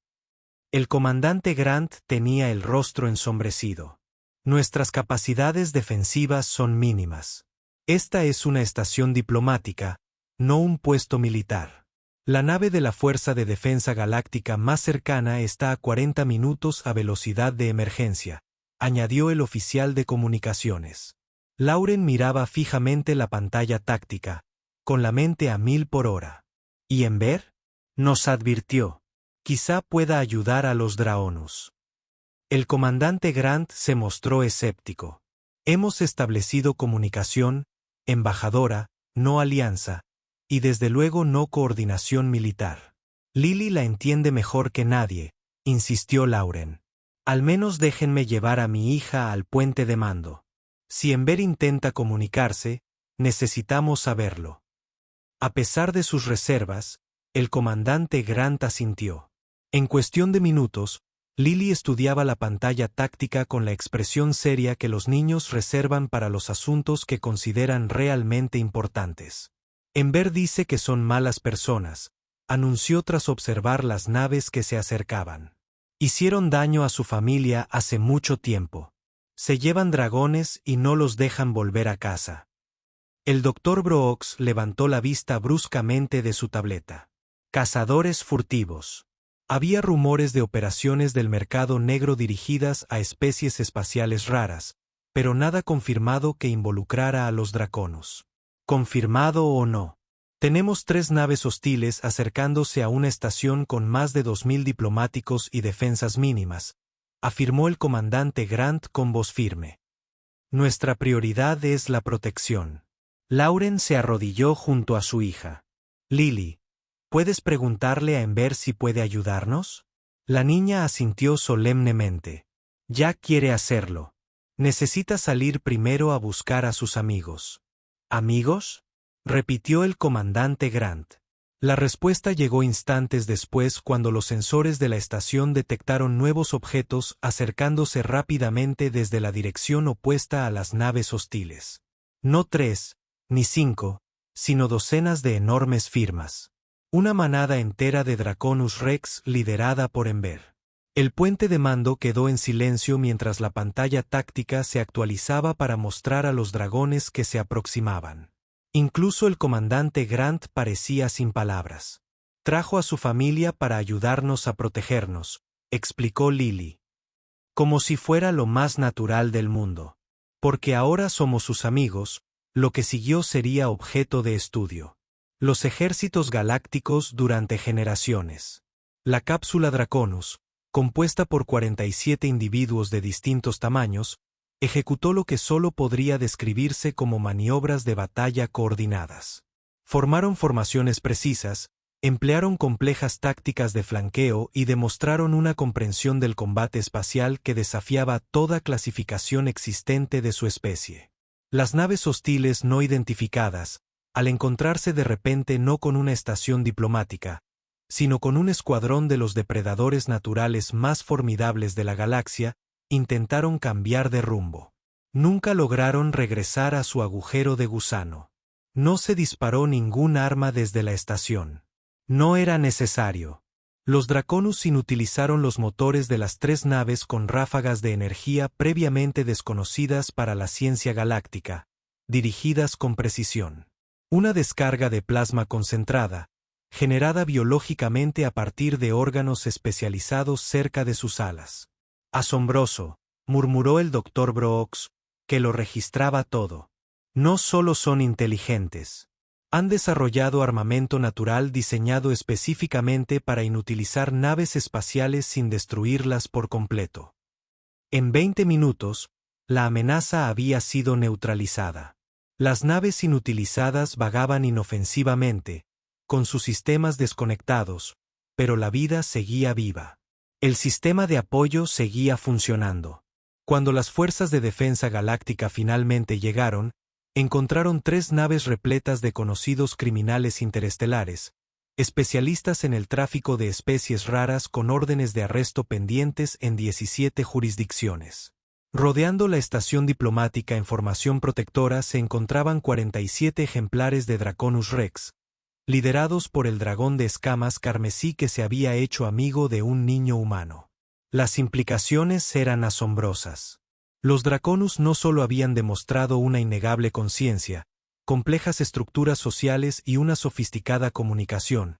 [SPEAKER 1] El comandante Grant tenía el rostro ensombrecido. Nuestras capacidades defensivas son mínimas. Esta es una estación diplomática, no un puesto militar. La nave de la Fuerza de Defensa Galáctica más cercana está a 40 minutos a velocidad de emergencia, añadió el oficial de comunicaciones. Lauren miraba fijamente la pantalla táctica, con la mente a 1000 por hora. ¿Y Ember? Nos advirtió. Quizá pueda ayudar a los Draonus. El comandante Grant se mostró escéptico. Hemos establecido comunicación, embajadora, no alianza, y desde luego no coordinación militar. Lily la entiende mejor que nadie, insistió Lauren. Al menos déjenme llevar a mi hija al puente de mando. Si Ember intenta comunicarse, necesitamos saberlo. A pesar de sus reservas, el comandante Grant asintió. En cuestión de minutos, Lily estudiaba la pantalla táctica con la expresión seria que los niños reservan para los asuntos que consideran realmente importantes. Ember dice que son malas personas, anunció tras observar las naves que se acercaban. Hicieron daño a su familia hace mucho tiempo. Se llevan dragones y no los dejan volver a casa. El Dr. Brooks levantó la vista bruscamente de su tableta. Cazadores furtivos. Había rumores de operaciones del mercado negro dirigidas a especies espaciales raras, pero nada confirmado que involucrara a los draconos. Confirmado o no. Tenemos 3 naves hostiles acercándose a una estación con más de 2000 diplomáticos y defensas mínimas, afirmó el comandante Grant con voz firme. Nuestra prioridad es la protección. Lauren se arrodilló junto a su hija. Lily, ¿puedes preguntarle a Ember si puede ayudarnos? La niña asintió solemnemente. Ya quiere hacerlo. Necesita salir primero a buscar a sus amigos. ¿Amigos?, repitió el comandante Grant. La respuesta llegó instantes después cuando los sensores de la estación detectaron nuevos objetos acercándose rápidamente desde la dirección opuesta a las naves hostiles. No 3, ni 5, sino docenas de enormes firmas. Una manada entera de Draconus Rex liderada por Ember. El puente de mando quedó en silencio mientras la pantalla táctica se actualizaba para mostrar a los dragones que se aproximaban. Incluso el comandante Grant parecía sin palabras. Trajo a su familia para ayudarnos a protegernos, explicó Lily. Como si fuera lo más natural del mundo. Porque ahora somos sus amigos, lo que siguió sería objeto de estudio. Los ejércitos galácticos durante generaciones. La cápsula Draconus, compuesta por 47 individuos de distintos tamaños, ejecutó lo que solo podría describirse como maniobras de batalla coordinadas. Formaron formaciones precisas, emplearon complejas tácticas de flanqueo y demostraron una comprensión del combate espacial que desafiaba toda clasificación existente de su especie. Las naves hostiles no identificadas, al encontrarse de repente no con una estación diplomática, sino con un escuadrón de los depredadores naturales más formidables de la galaxia, intentaron cambiar de rumbo. Nunca lograron regresar a su agujero de gusano. No se disparó ningún arma desde la estación. No era necesario. Los Draconus inutilizaron los motores de las 3 naves con ráfagas de energía previamente desconocidas para la ciencia galáctica, dirigidas con precisión. Una descarga de plasma concentrada, generada biológicamente a partir de órganos especializados cerca de sus alas. Asombroso, murmuró el Dr. Brooks, que lo registraba todo. No solo son inteligentes. Han desarrollado armamento natural diseñado específicamente para inutilizar naves espaciales sin destruirlas por completo. En 20 minutos, la amenaza había sido neutralizada. Las naves inutilizadas vagaban inofensivamente, con sus sistemas desconectados, pero la vida seguía viva. El sistema de apoyo seguía funcionando. Cuando las fuerzas de defensa galáctica finalmente llegaron, encontraron 3 naves repletas de conocidos criminales interestelares, especialistas en el tráfico de especies raras con órdenes de arresto pendientes en 17 jurisdicciones. Rodeando la estación diplomática en formación protectora se encontraban 47 ejemplares de Draconus Rex, liderados por el dragón de escamas carmesí que se había hecho amigo de un niño humano. Las implicaciones eran asombrosas. Los Draconus no solo habían demostrado una innegable conciencia, complejas estructuras sociales y una sofisticada comunicación,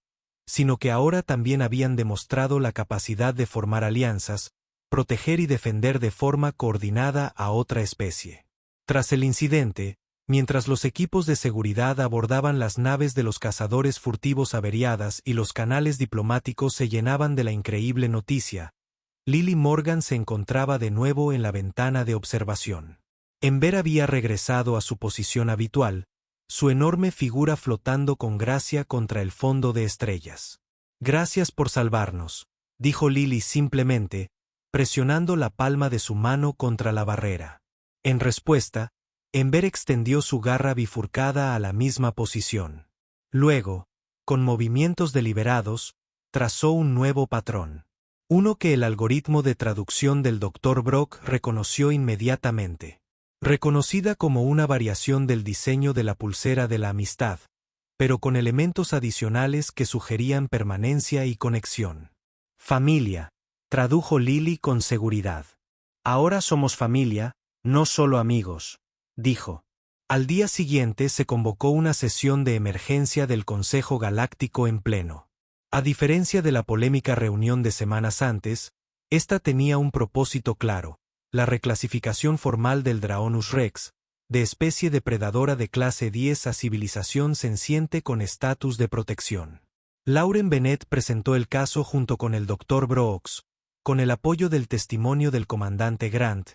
[SPEAKER 1] sino que ahora también habían demostrado la capacidad de formar alianzas, proteger y defender de forma coordinada a otra especie. Tras el incidente, mientras los equipos de seguridad abordaban las naves de los cazadores furtivos averiadas y los canales diplomáticos se llenaban de la increíble noticia, Lily Morgan se encontraba de nuevo en la ventana de observación. Ember había regresado a su posición habitual, su enorme figura flotando con gracia contra el fondo de estrellas. «Gracias por salvarnos», dijo Lily simplemente, presionando la palma de su mano contra la barrera. En respuesta, Ember extendió su garra bifurcada a la misma posición. Luego, con movimientos deliberados, trazó un nuevo patrón. Uno que el algoritmo de traducción del Dr. Brock reconoció inmediatamente. Reconocida como una variación del diseño de la pulsera de la amistad, pero con elementos adicionales que sugerían permanencia y conexión. Familia, tradujo Lily con seguridad. Ahora somos familia, no solo amigos, dijo. Al día siguiente se convocó una sesión de emergencia del Consejo Galáctico en pleno. A diferencia de la polémica reunión de semanas antes, esta tenía un propósito claro: la reclasificación formal del Draconus Rex, de especie depredadora de clase 10 a civilización senciente con estatus de protección. Lauren Bennett presentó el caso junto con el Dr. Brooks, con el apoyo del testimonio del comandante Grant,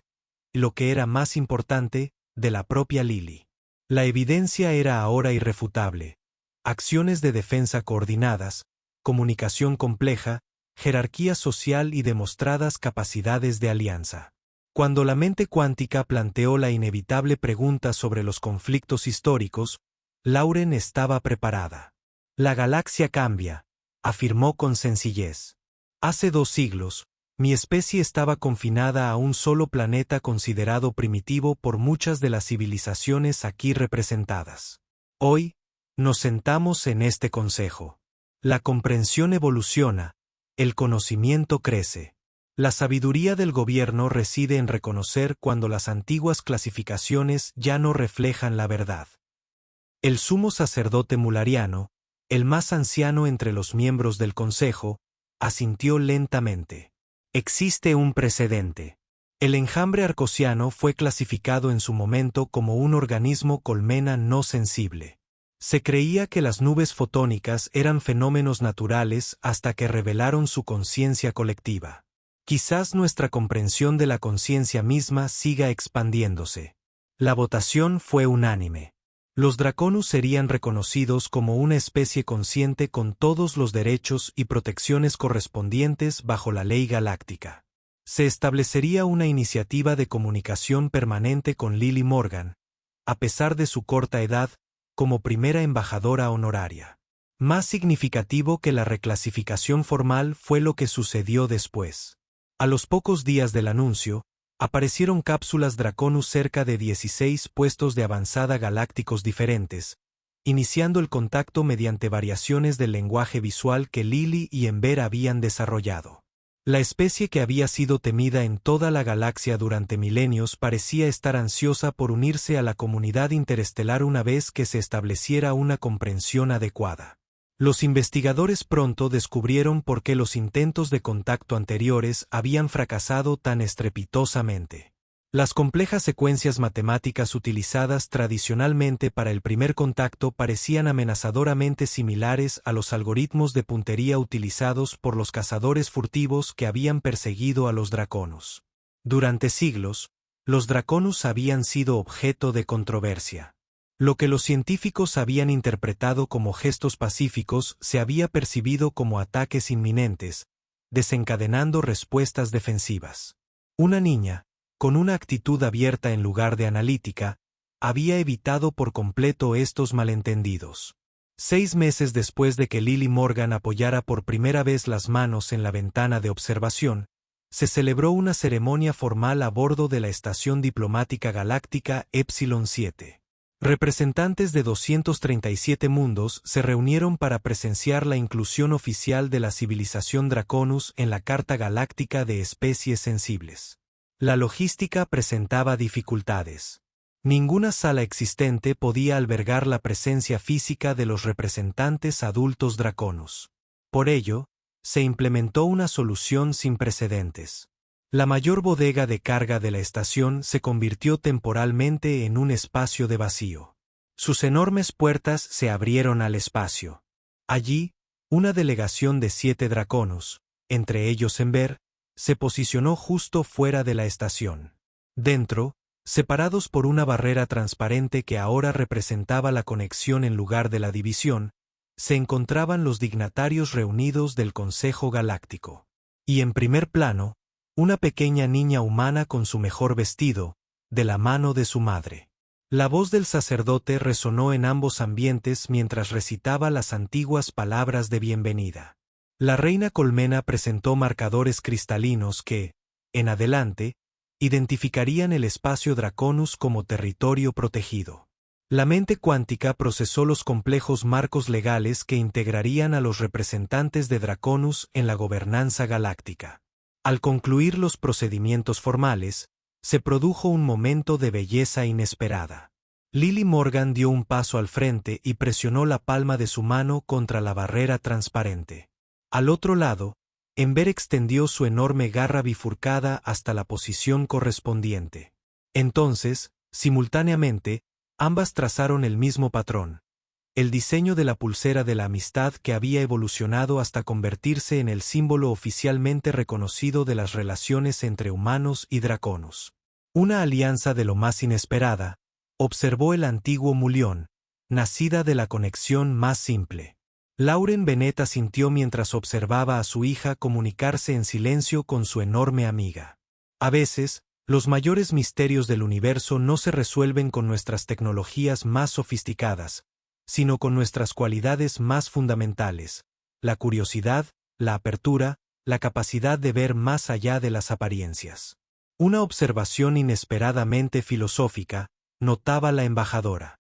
[SPEAKER 1] y lo que era más importante, de la propia Lily. La evidencia era ahora irrefutable: acciones de defensa coordinadas, comunicación compleja, jerarquía social y demostradas capacidades de alianza. Cuando la mente cuántica planteó la inevitable pregunta sobre los conflictos históricos, Lauren estaba preparada. La galaxia cambia, afirmó con sencillez. Hace 2 siglos, mi especie estaba confinada a un solo planeta considerado primitivo por muchas de las civilizaciones aquí representadas. Hoy, nos sentamos en este consejo. La comprensión evoluciona, el conocimiento crece. La sabiduría del gobierno reside en reconocer cuando las antiguas clasificaciones ya no reflejan la verdad. El sumo sacerdote mulariano, el más anciano entre los miembros del consejo, asintió lentamente. Existe un precedente. El enjambre arcosiano fue clasificado en su momento como un organismo colmena no sensible. Se creía que las nubes fotónicas eran fenómenos naturales hasta que revelaron su conciencia colectiva. Quizás nuestra comprensión de la conciencia misma siga expandiéndose. La votación fue unánime. Los Draconus serían reconocidos como una especie consciente con todos los derechos y protecciones correspondientes bajo la ley galáctica. Se establecería una iniciativa de comunicación permanente con Lily Morgan, a pesar de su corta edad, como primera embajadora honoraria. Más significativo que la reclasificación formal fue lo que sucedió después. A los pocos días del anuncio, aparecieron cápsulas Draconus cerca de 16 puestos de avanzada galácticos diferentes, iniciando el contacto mediante variaciones del lenguaje visual que Lily y Ember habían desarrollado. La especie que había sido temida en toda la galaxia durante milenios parecía estar ansiosa por unirse a la comunidad interestelar una vez que se estableciera una comprensión adecuada. Los investigadores pronto descubrieron por qué los intentos de contacto anteriores habían fracasado tan estrepitosamente. Las complejas secuencias matemáticas utilizadas tradicionalmente para el primer contacto parecían amenazadoramente similares a los algoritmos de puntería utilizados por los cazadores furtivos que habían perseguido a los Draconus. Durante siglos, los Draconus habían sido objeto de controversia. Lo que los científicos habían interpretado como gestos pacíficos se había percibido como ataques inminentes, desencadenando respuestas defensivas. Una niña, con una actitud abierta en lugar de analítica, había evitado por completo estos malentendidos. 6 meses después de que Lily Morgan apoyara por primera vez las manos en la ventana de observación, se celebró una ceremonia formal a bordo de la Estación Diplomática Galáctica Epsilon 7. Representantes de 237 mundos se reunieron para presenciar la inclusión oficial de la civilización Draconus en la Carta Galáctica de Especies Sensibles. La logística presentaba dificultades. Ninguna sala existente podía albergar la presencia física de los representantes adultos Draconus. Por ello, se implementó una solución sin precedentes. La mayor bodega de carga de la estación se convirtió temporalmente en un espacio de vacío. Sus enormes puertas se abrieron al espacio. Allí, una delegación de 7 Draconus, entre ellos Ember, se posicionó justo fuera de la estación. Dentro, separados por una barrera transparente que ahora representaba la conexión en lugar de la división, se encontraban los dignatarios reunidos del Consejo Galáctico. Y en primer plano, una pequeña niña humana con su mejor vestido, de la mano de su madre. La voz del sacerdote resonó en ambos ambientes mientras recitaba las antiguas palabras de bienvenida. La reina colmena presentó marcadores cristalinos que, en adelante, identificarían el espacio Draconus como territorio protegido. La mente cuántica procesó los complejos marcos legales que integrarían a los representantes de Draconus en la gobernanza galáctica. Al concluir los procedimientos formales, se produjo un momento de belleza inesperada. Lily Morgan dio un paso al frente y presionó la palma de su mano contra la barrera transparente. Al otro lado, Ember extendió su enorme garra bifurcada hasta la posición correspondiente. Entonces, simultáneamente, ambas trazaron el mismo patrón, el diseño de la pulsera de la amistad que había evolucionado hasta convertirse en el símbolo oficialmente reconocido de las relaciones entre humanos y Draconus. Una alianza de lo más inesperada, observó el antiguo Mullion, nacida de la conexión más simple. Lauren Bennett asintió mientras observaba a su hija comunicarse en silencio con su enorme amiga. A veces, los mayores misterios del universo no se resuelven con nuestras tecnologías más sofisticadas, sino con nuestras cualidades más fundamentales: la curiosidad, la apertura, la capacidad de ver más allá de las apariencias. Una observación inesperadamente filosófica, notaba la embajadora.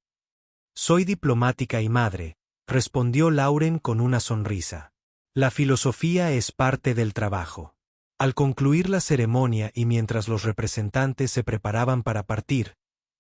[SPEAKER 1] Soy diplomática y madre, respondió Lauren con una sonrisa. La filosofía es parte del trabajo. Al concluir la ceremonia y mientras los representantes se preparaban para partir,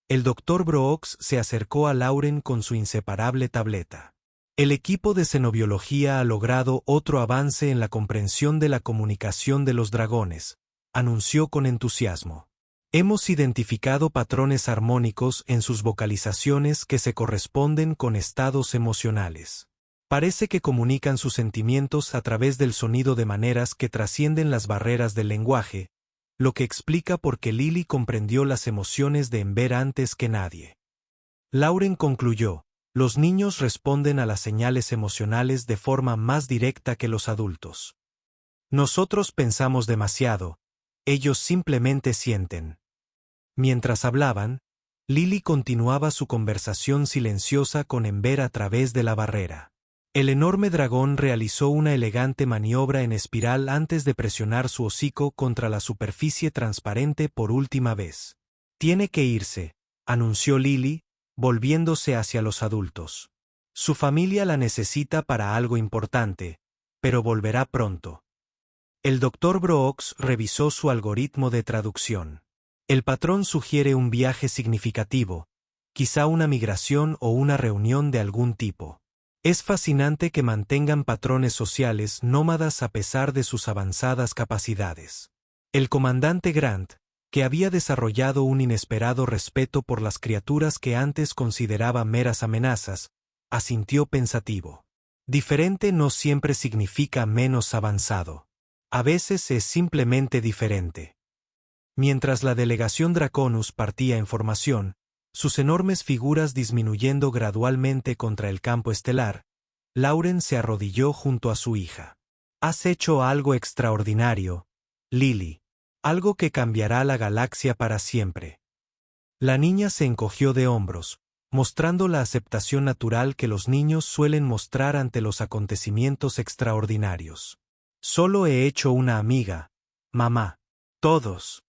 [SPEAKER 1] el Dr. Brooks se acercó a Lauren con su inseparable tableta. El equipo de xenobiología ha logrado otro avance en la comprensión de la comunicación de los dragones, anunció con entusiasmo. Hemos identificado patrones armónicos en sus vocalizaciones que se corresponden con estados emocionales. Parece que comunican sus sentimientos a través del sonido de maneras que trascienden las barreras del lenguaje, lo que explica por qué Lily comprendió las emociones de Ember antes que nadie. Lauren concluyó: los niños responden a las señales emocionales de forma más directa que los adultos. Nosotros pensamos demasiado, ellos simplemente sienten. Mientras hablaban, Lily continuaba su conversación silenciosa con Ember a través de la barrera. El enorme dragón realizó una elegante maniobra en espiral antes de presionar su hocico contra la superficie transparente por última vez. Tiene que irse, anunció Lily, volviéndose hacia los adultos. Su familia la necesita para algo importante, pero volverá pronto. El Dr. Brooks revisó su algoritmo de traducción. El patrón sugiere un viaje significativo, quizá una migración o una reunión de algún tipo. Es fascinante que mantengan patrones sociales nómadas a pesar de sus avanzadas capacidades. El comandante Grant, que había desarrollado un inesperado respeto por las criaturas que antes consideraba meras amenazas, asintió pensativo. Diferente no siempre significa menos avanzado. A veces es simplemente diferente. Mientras la delegación Draconus partía en formación, sus enormes figuras disminuyendo gradualmente contra el campo estelar, Lauren se arrodilló junto a su hija. Has hecho algo extraordinario, Lily. Algo que cambiará la galaxia para siempre. La niña se encogió de hombros, mostrando la aceptación natural que los niños suelen mostrar ante los acontecimientos extraordinarios. Solo he hecho una amiga, mamá. Todos.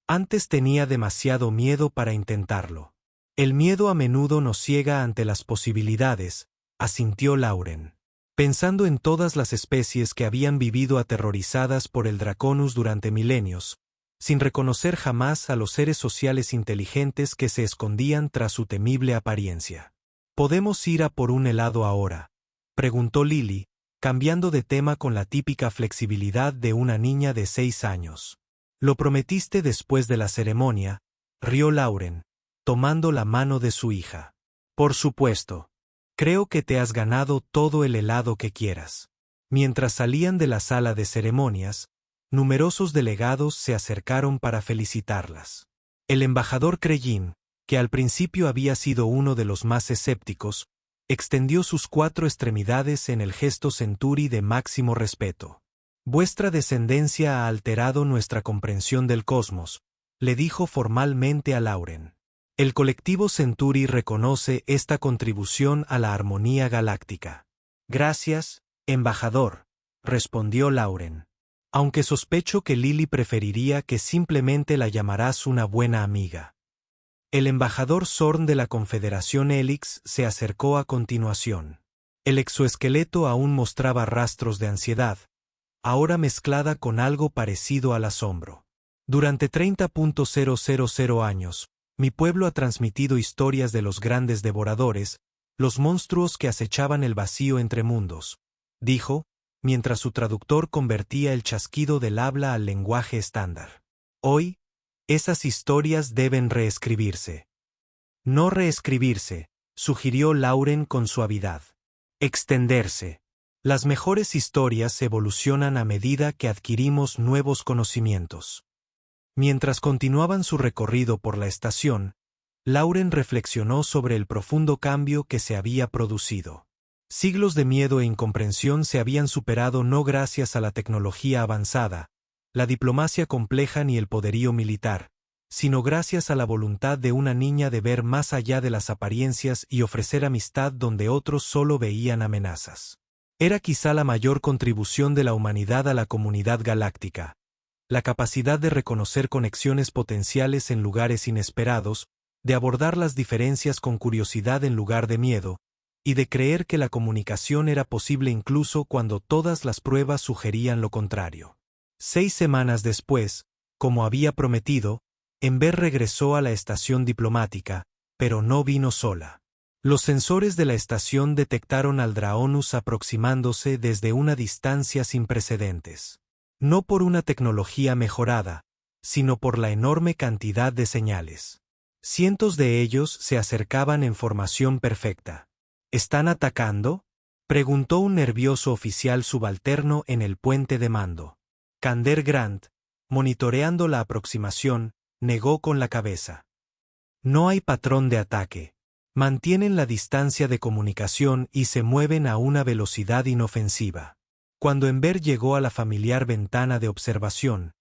[SPEAKER 1] Antes tenía demasiado miedo para intentarlo. El miedo a menudo nos ciega ante las posibilidades, asintió Lauren. Pensando en todas las especies que habían vivido aterrorizadas por el Draconus durante milenios, sin reconocer jamás a los seres sociales inteligentes que se escondían tras su temible apariencia. ¿Podemos ir a por un helado ahora?, preguntó Lily, cambiando de tema con la típica flexibilidad de una niña de 6 años. Lo prometiste después de la ceremonia, rió Lauren, tomando la mano de su hija. Por supuesto. Creo que te has ganado todo el helado que quieras. Mientras salían de la sala de ceremonias, numerosos delegados se acercaron para felicitarlas. El embajador Creyin, que al principio había sido uno de los más escépticos, extendió sus 4 extremidades en el gesto Centuri de máximo respeto. Vuestra descendencia ha alterado nuestra comprensión del cosmos, le dijo formalmente a Lauren. El colectivo Centuri reconoce esta contribución a la armonía galáctica. Gracias, embajador, respondió Lauren. Aunque sospecho que Lily preferiría que simplemente la llamarás una buena amiga. El embajador Zorn de la Confederación Helix se acercó a continuación. El exoesqueleto aún mostraba rastros de ansiedad, ahora mezclada con algo parecido al asombro. Durante 30.000 años, mi pueblo ha transmitido historias de los grandes devoradores, los monstruos que acechaban el vacío entre mundos, dijo, mientras su traductor convertía el chasquido del habla al lenguaje estándar. Hoy, esas historias deben reescribirse. No reescribirse, sugirió Lauren con suavidad. Extenderse. Las mejores historias evolucionan a medida que adquirimos nuevos conocimientos. Mientras continuaban su recorrido por la estación, Lauren reflexionó sobre el profundo cambio que se había producido. Siglos de miedo e incomprensión se habían superado no gracias a la tecnología avanzada, la diplomacia compleja ni el poderío militar, sino gracias a la voluntad de una niña de ver más allá de las apariencias y ofrecer amistad donde otros solo veían amenazas. Era quizá la mayor contribución de la humanidad a la comunidad galáctica, la capacidad de reconocer conexiones potenciales en lugares inesperados, de abordar las diferencias con curiosidad en lugar de miedo, y de creer que la comunicación era posible incluso cuando todas las pruebas sugerían lo contrario. 6 semanas después, como había prometido, Ember regresó a la estación diplomática, pero no vino sola. Los sensores de la estación detectaron al Draonus aproximándose desde una distancia sin precedentes. No por una tecnología mejorada, sino por la enorme cantidad de señales. Cientos de ellos se acercaban en formación perfecta. ¿Están atacando?, preguntó un nervioso oficial subalterno en el puente de mando. Kander Grant, monitoreando la aproximación, negó con la cabeza. No hay patrón de ataque. Mantienen la distancia de comunicación y se mueven a una velocidad inofensiva. Cuando Ember llegó a la familiar ventana de observación,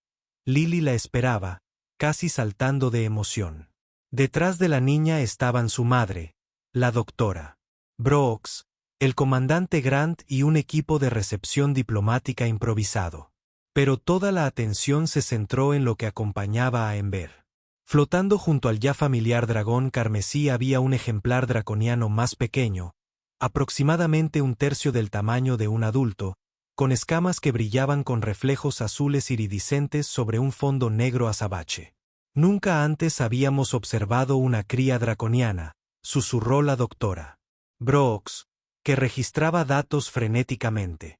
[SPEAKER 1] Lily la esperaba, casi saltando de emoción. Detrás de la niña estaban su madre, la doctora Brooks, el comandante Grant y un equipo de recepción diplomática improvisado. Pero toda la atención se centró en lo que acompañaba a Ember. Flotando junto al ya familiar dragón carmesí había un ejemplar draconiano más pequeño, aproximadamente un tercio del tamaño de un adulto, con escamas que brillaban con reflejos azules iridiscentes sobre un fondo negro azabache. Nunca antes habíamos observado una cría draconiana, susurró la doctora Brooks, que registraba datos frenéticamente.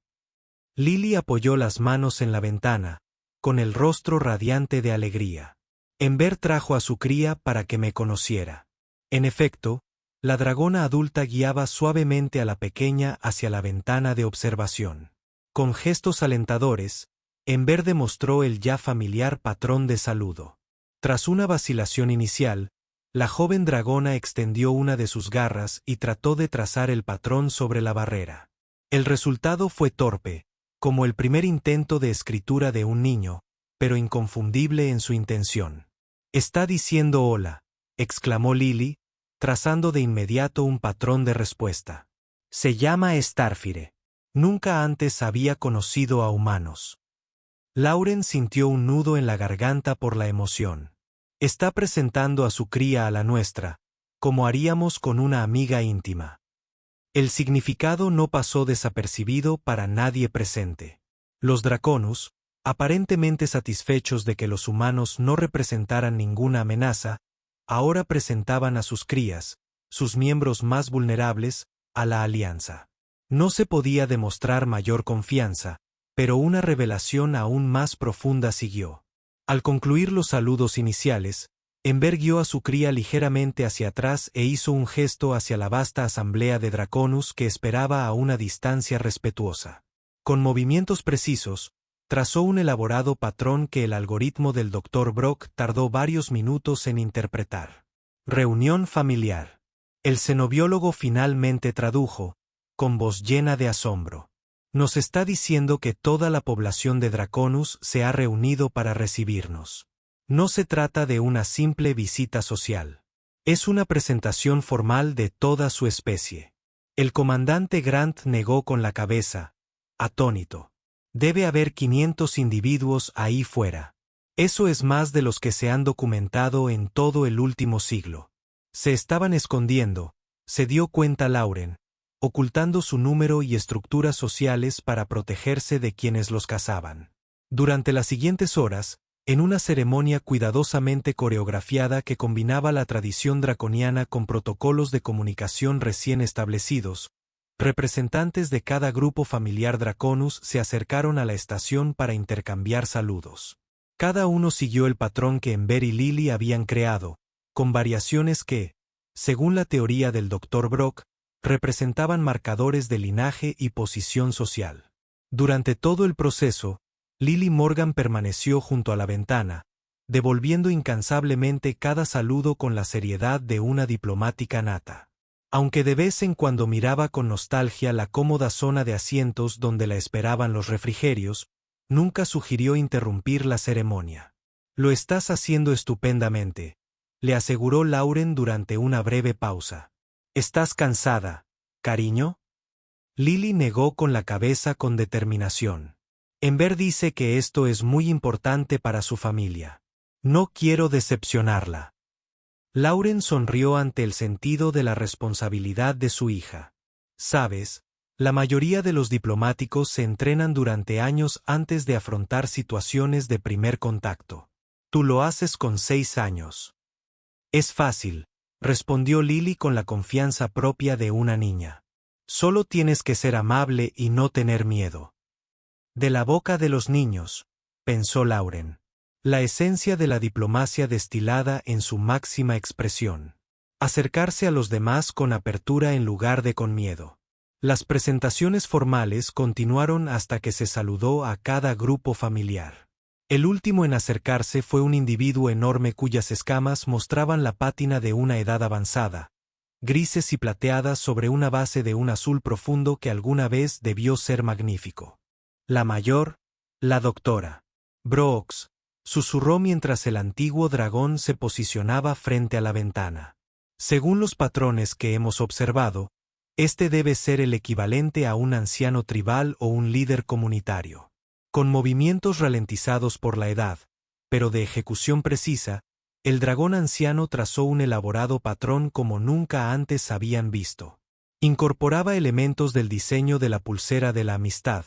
[SPEAKER 1] Lily apoyó las manos en la ventana, con el rostro radiante de alegría. Ember trajo a su cría para que me conociera. En efecto, la dragona adulta guiaba suavemente a la pequeña hacia la ventana de observación. Con gestos alentadores, Ember demostró el ya familiar patrón de saludo. Tras una vacilación inicial, la joven dragona extendió una de sus garras y trató de trazar el patrón sobre la barrera. El resultado fue torpe, como el primer intento de escritura de un niño, pero inconfundible en su intención. «Está diciendo hola», exclamó Lily, trazando de inmediato un patrón de respuesta. «Se llama Starfire. Nunca antes había conocido a humanos». Lauren sintió un nudo en la garganta por la emoción. Está presentando a su cría a la nuestra, como haríamos con una amiga íntima. El significado no pasó desapercibido para nadie presente. Los Draconus, aparentemente satisfechos de que los humanos no representaran ninguna amenaza, ahora presentaban a sus crías, sus miembros más vulnerables, a la alianza. No se podía demostrar mayor confianza, pero una revelación aún más profunda siguió. Al concluir los saludos iniciales, Ember guió a su cría ligeramente hacia atrás e hizo un gesto hacia la vasta asamblea de Draconus que esperaba a una distancia respetuosa. Con movimientos precisos, trazó un elaborado patrón que el algoritmo del Dr. Brock tardó varios minutos en interpretar. Reunión familiar. El xenobiólogo finalmente tradujo, con voz llena de asombro. Nos está diciendo que toda la población de Draconus se ha reunido para recibirnos. No se trata de una simple visita social. Es una presentación formal de toda su especie. El comandante Grant negó con la cabeza, atónito. Debe haber 500 individuos ahí fuera. Eso es más de los que se han documentado en todo el último siglo. Se estaban escondiendo, se dio cuenta Lauren, ocultando su número y estructuras sociales para protegerse de quienes los cazaban. Durante las siguientes horas, en una ceremonia cuidadosamente coreografiada que combinaba la tradición draconiana con protocolos de comunicación recién establecidos, representantes de cada grupo familiar Draconus se acercaron a la estación para intercambiar saludos. Cada uno siguió el patrón que Ember y Lily habían creado, con variaciones que, según la teoría del Dr. Brock, representaban marcadores de linaje y posición social. Durante todo el proceso, Lily Morgan permaneció junto a la ventana, devolviendo incansablemente cada saludo con la seriedad de una diplomática nata. Aunque de vez en cuando miraba con nostalgia la cómoda zona de asientos donde la esperaban los refrigerios, nunca sugirió interrumpir la ceremonia. «Lo estás haciendo estupendamente», le aseguró Lauren durante una breve pausa. «¿Estás cansada, cariño?» Lily negó con la cabeza con determinación. Ember dice que esto es muy importante para su familia. No quiero decepcionarla. Lauren sonrió ante el sentido de la responsabilidad de su hija. Sabes, la mayoría de los diplomáticos se entrenan durante años antes de afrontar situaciones de primer contacto. Tú lo haces con 6 años. Es fácil, respondió Lily con la confianza propia de una niña. Solo tienes que ser amable y no tener miedo. De la boca de los niños, pensó Lauren. La esencia de la diplomacia destilada en su máxima expresión. Acercarse a los demás con apertura en lugar de con miedo. Las presentaciones formales continuaron hasta que se saludó a cada grupo familiar. El último en acercarse fue un individuo enorme cuyas escamas mostraban la pátina de una edad avanzada, grises y plateadas sobre una base de un azul profundo que alguna vez debió ser magnífico. La mayor, la doctora Brooks, susurró mientras el antiguo dragón se posicionaba frente a la ventana. Según los patrones que hemos observado, este debe ser el equivalente a un anciano tribal o un líder comunitario. Con movimientos ralentizados por la edad, pero de ejecución precisa, el dragón anciano trazó un elaborado patrón como nunca antes habían visto. Incorporaba elementos del diseño de la pulsera de la amistad,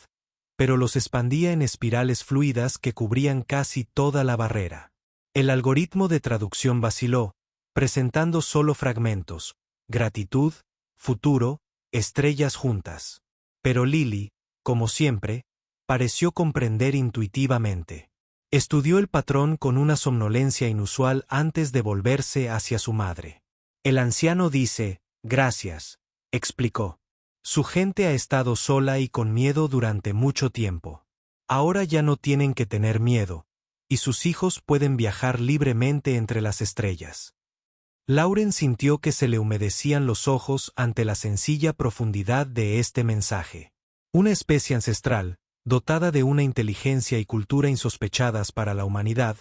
[SPEAKER 1] pero los expandía en espirales fluidas que cubrían casi toda la barrera. El algoritmo de traducción vaciló, presentando solo fragmentos: gratitud, futuro, estrellas juntas. Pero Lily, como siempre, pareció comprender intuitivamente. Estudió el patrón con una somnolencia inusual antes de volverse hacia su madre. El anciano dice, «Gracias», explicó. Su gente ha estado sola y con miedo durante mucho tiempo. Ahora ya no tienen que tener miedo, y sus hijos pueden viajar libremente entre las estrellas. Lauren sintió que se le humedecían los ojos ante la sencilla profundidad de este mensaje. Una especie ancestral, dotada de una inteligencia y cultura insospechadas para la humanidad,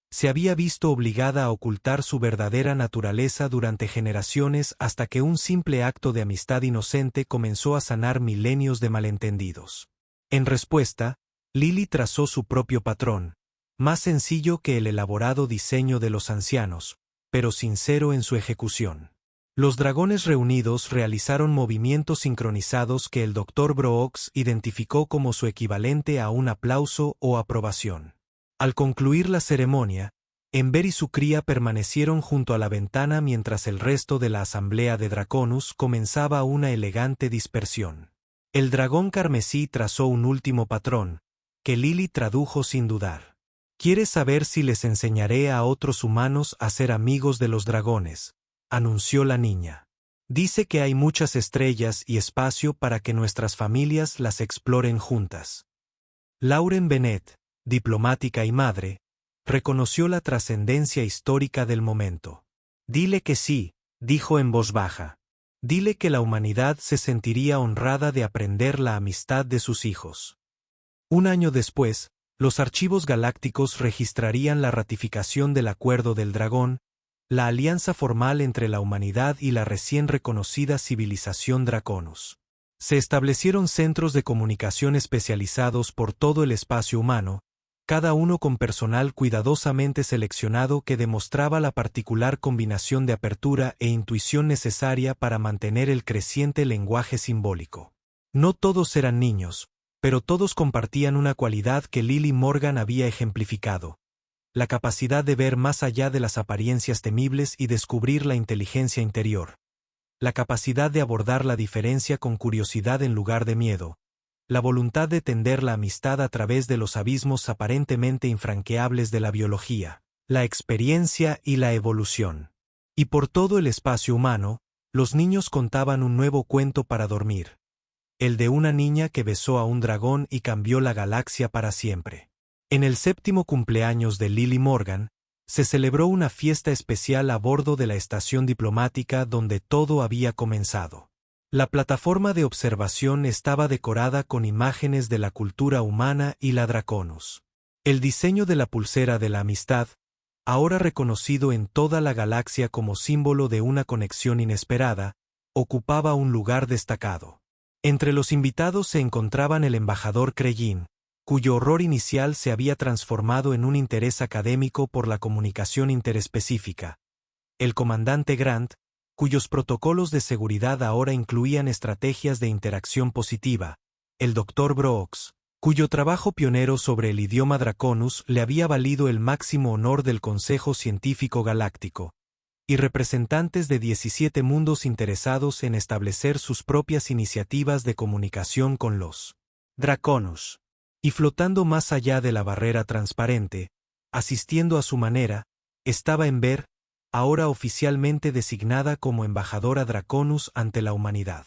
[SPEAKER 1] se había visto obligada a ocultar su verdadera naturaleza durante generaciones hasta que un simple acto de amistad inocente comenzó a sanar milenios de malentendidos. En respuesta, Lily trazó su propio patrón, más sencillo que el elaborado diseño de los ancianos, pero sincero en su ejecución. Los dragones reunidos realizaron movimientos sincronizados que el Dr. Brooks identificó como su equivalente a un aplauso o aprobación. Al concluir la ceremonia, Ember y su cría permanecieron junto a la ventana mientras el resto de la asamblea de Draconus comenzaba una elegante dispersión. El dragón carmesí trazó un último patrón, que Lily tradujo sin dudar. «¿Quieres saber si les enseñaré a otros humanos a ser amigos de los dragones?», anunció la niña. «Dice que hay muchas estrellas y espacio para que nuestras familias las exploren juntas». Lauren Bennett, diplomática y madre, reconoció la trascendencia histórica del momento. «Dile que sí», dijo en voz baja. «Dile que la humanidad se sentiría honrada de aprender la amistad de sus hijos». Un año después, los archivos galácticos registrarían la ratificación del Acuerdo del Dragón, la alianza formal entre la humanidad y la recién reconocida civilización Draconus. Se establecieron centros de comunicación especializados por todo el espacio humano, cada uno con personal cuidadosamente seleccionado que demostraba la particular combinación de apertura e intuición necesaria para mantener el creciente lenguaje simbólico. No todos eran niños, pero todos compartían una cualidad que Lily Morgan había ejemplificado: la capacidad de ver más allá de las apariencias temibles y descubrir la inteligencia interior. La capacidad de abordar la diferencia con curiosidad en lugar de miedo. La voluntad de tender la amistad a través de los abismos aparentemente infranqueables de la biología, la experiencia y la evolución. Y por todo el espacio humano, los niños contaban un nuevo cuento para dormir. El de una niña que besó a un dragón y cambió la galaxia para siempre. En el 7º cumpleaños de Lily Morgan, se celebró una fiesta especial a bordo de la estación diplomática donde todo había comenzado. La plataforma de observación estaba decorada con imágenes de la cultura humana y la Draconus. El diseño de la pulsera de la amistad, ahora reconocido en toda la galaxia como símbolo de una conexión inesperada, ocupaba un lugar destacado. Entre los invitados se encontraban el embajador Creyin, cuyo horror inicial se había transformado en un interés académico por la comunicación interespecífica; el comandante Grant, cuyos protocolos de seguridad ahora incluían estrategias de interacción positiva; el Dr. Brooks, cuyo trabajo pionero sobre el idioma Draconus le había valido el máximo honor del Consejo Científico Galáctico; y representantes de 17 mundos interesados en establecer sus propias iniciativas de comunicación con los Draconus. Y flotando más allá de la barrera transparente, asistiendo a su manera, estaba Ember, ahora oficialmente designada como embajadora Draconus ante la humanidad.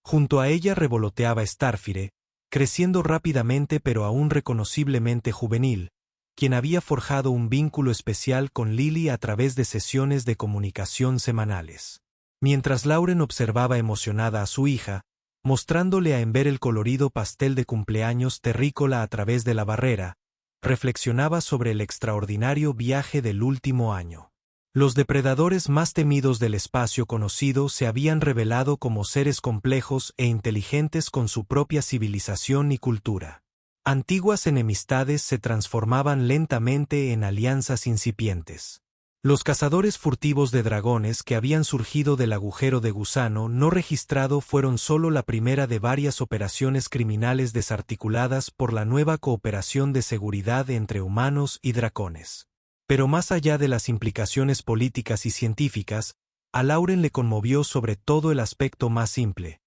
[SPEAKER 1] Junto a ella revoloteaba Starfire, creciendo rápidamente pero aún reconociblemente juvenil, quien había forjado un vínculo especial con Lily a través de sesiones de comunicación semanales. Mientras Lauren observaba emocionada a su hija, mostrándole a Ember el colorido pastel de cumpleaños terrícola a través de la barrera, reflexionaba sobre el extraordinario viaje del último año. Los depredadores más temidos del espacio conocido se habían revelado como seres complejos e inteligentes con su propia civilización y cultura. Antiguas enemistades se transformaban lentamente en alianzas incipientes. Los cazadores furtivos de dragones que habían surgido del agujero de gusano no registrado fueron solo la primera de varias operaciones criminales desarticuladas por la nueva cooperación de seguridad entre humanos y dracones. Pero más allá de las implicaciones políticas y científicas, a Lauren le conmovió sobre todo el aspecto más simple.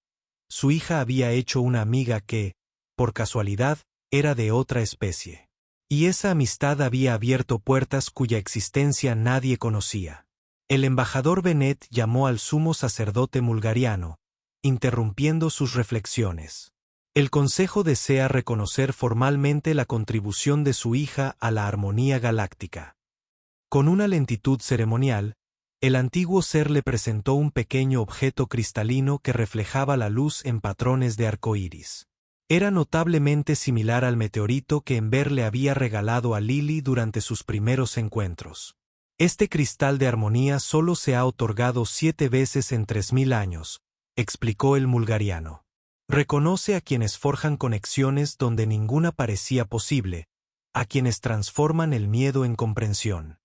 [SPEAKER 1] Su hija había hecho una amiga que, por casualidad, era de otra especie. Y esa amistad había abierto puertas cuya existencia nadie conocía. El embajador Bennett llamó al sumo sacerdote mulgariano, interrumpiendo sus reflexiones. El Consejo desea reconocer formalmente la contribución de su hija a la armonía galáctica. Con una lentitud ceremonial, el antiguo ser le presentó un pequeño objeto cristalino que reflejaba la luz en patrones de arcoíris. Era notablemente similar al meteorito que Ember le había regalado a Lily durante sus primeros encuentros. Este cristal de armonía solo se ha otorgado 7 veces en 3000 años, explicó el mulgariano. Reconoce a quienes forjan conexiones donde ninguna parecía posible, a quienes transforman el miedo en comprensión.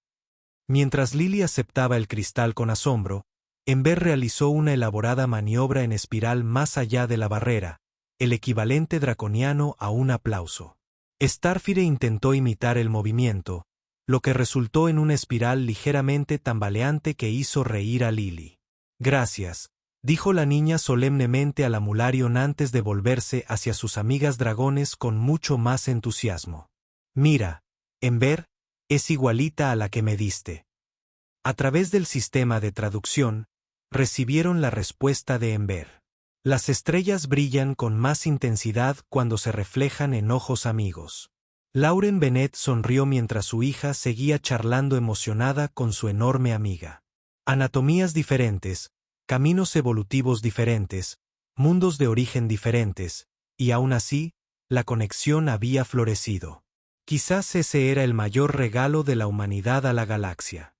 [SPEAKER 1] Mientras Lily aceptaba el cristal con asombro, Ember realizó una elaborada maniobra en espiral más allá de la barrera, el equivalente draconiano a un aplauso. Starfire intentó imitar el movimiento, lo que resultó en una espiral ligeramente tambaleante que hizo reír a Lily. Gracias, dijo la niña solemnemente a la Mularion antes de volverse hacia sus amigas dragones con mucho más entusiasmo. Mira, Ember, es igualita a la que me diste. A través del sistema de traducción, recibieron la respuesta de Ember. Las estrellas brillan con más intensidad cuando se reflejan en ojos amigos. Lauren Bennett sonrió mientras su hija seguía charlando emocionada con su enorme amiga. Anatomías diferentes, caminos evolutivos diferentes, mundos de origen diferentes, y aún así, la conexión había florecido. Quizás ese era el mayor regalo de la humanidad a la galaxia.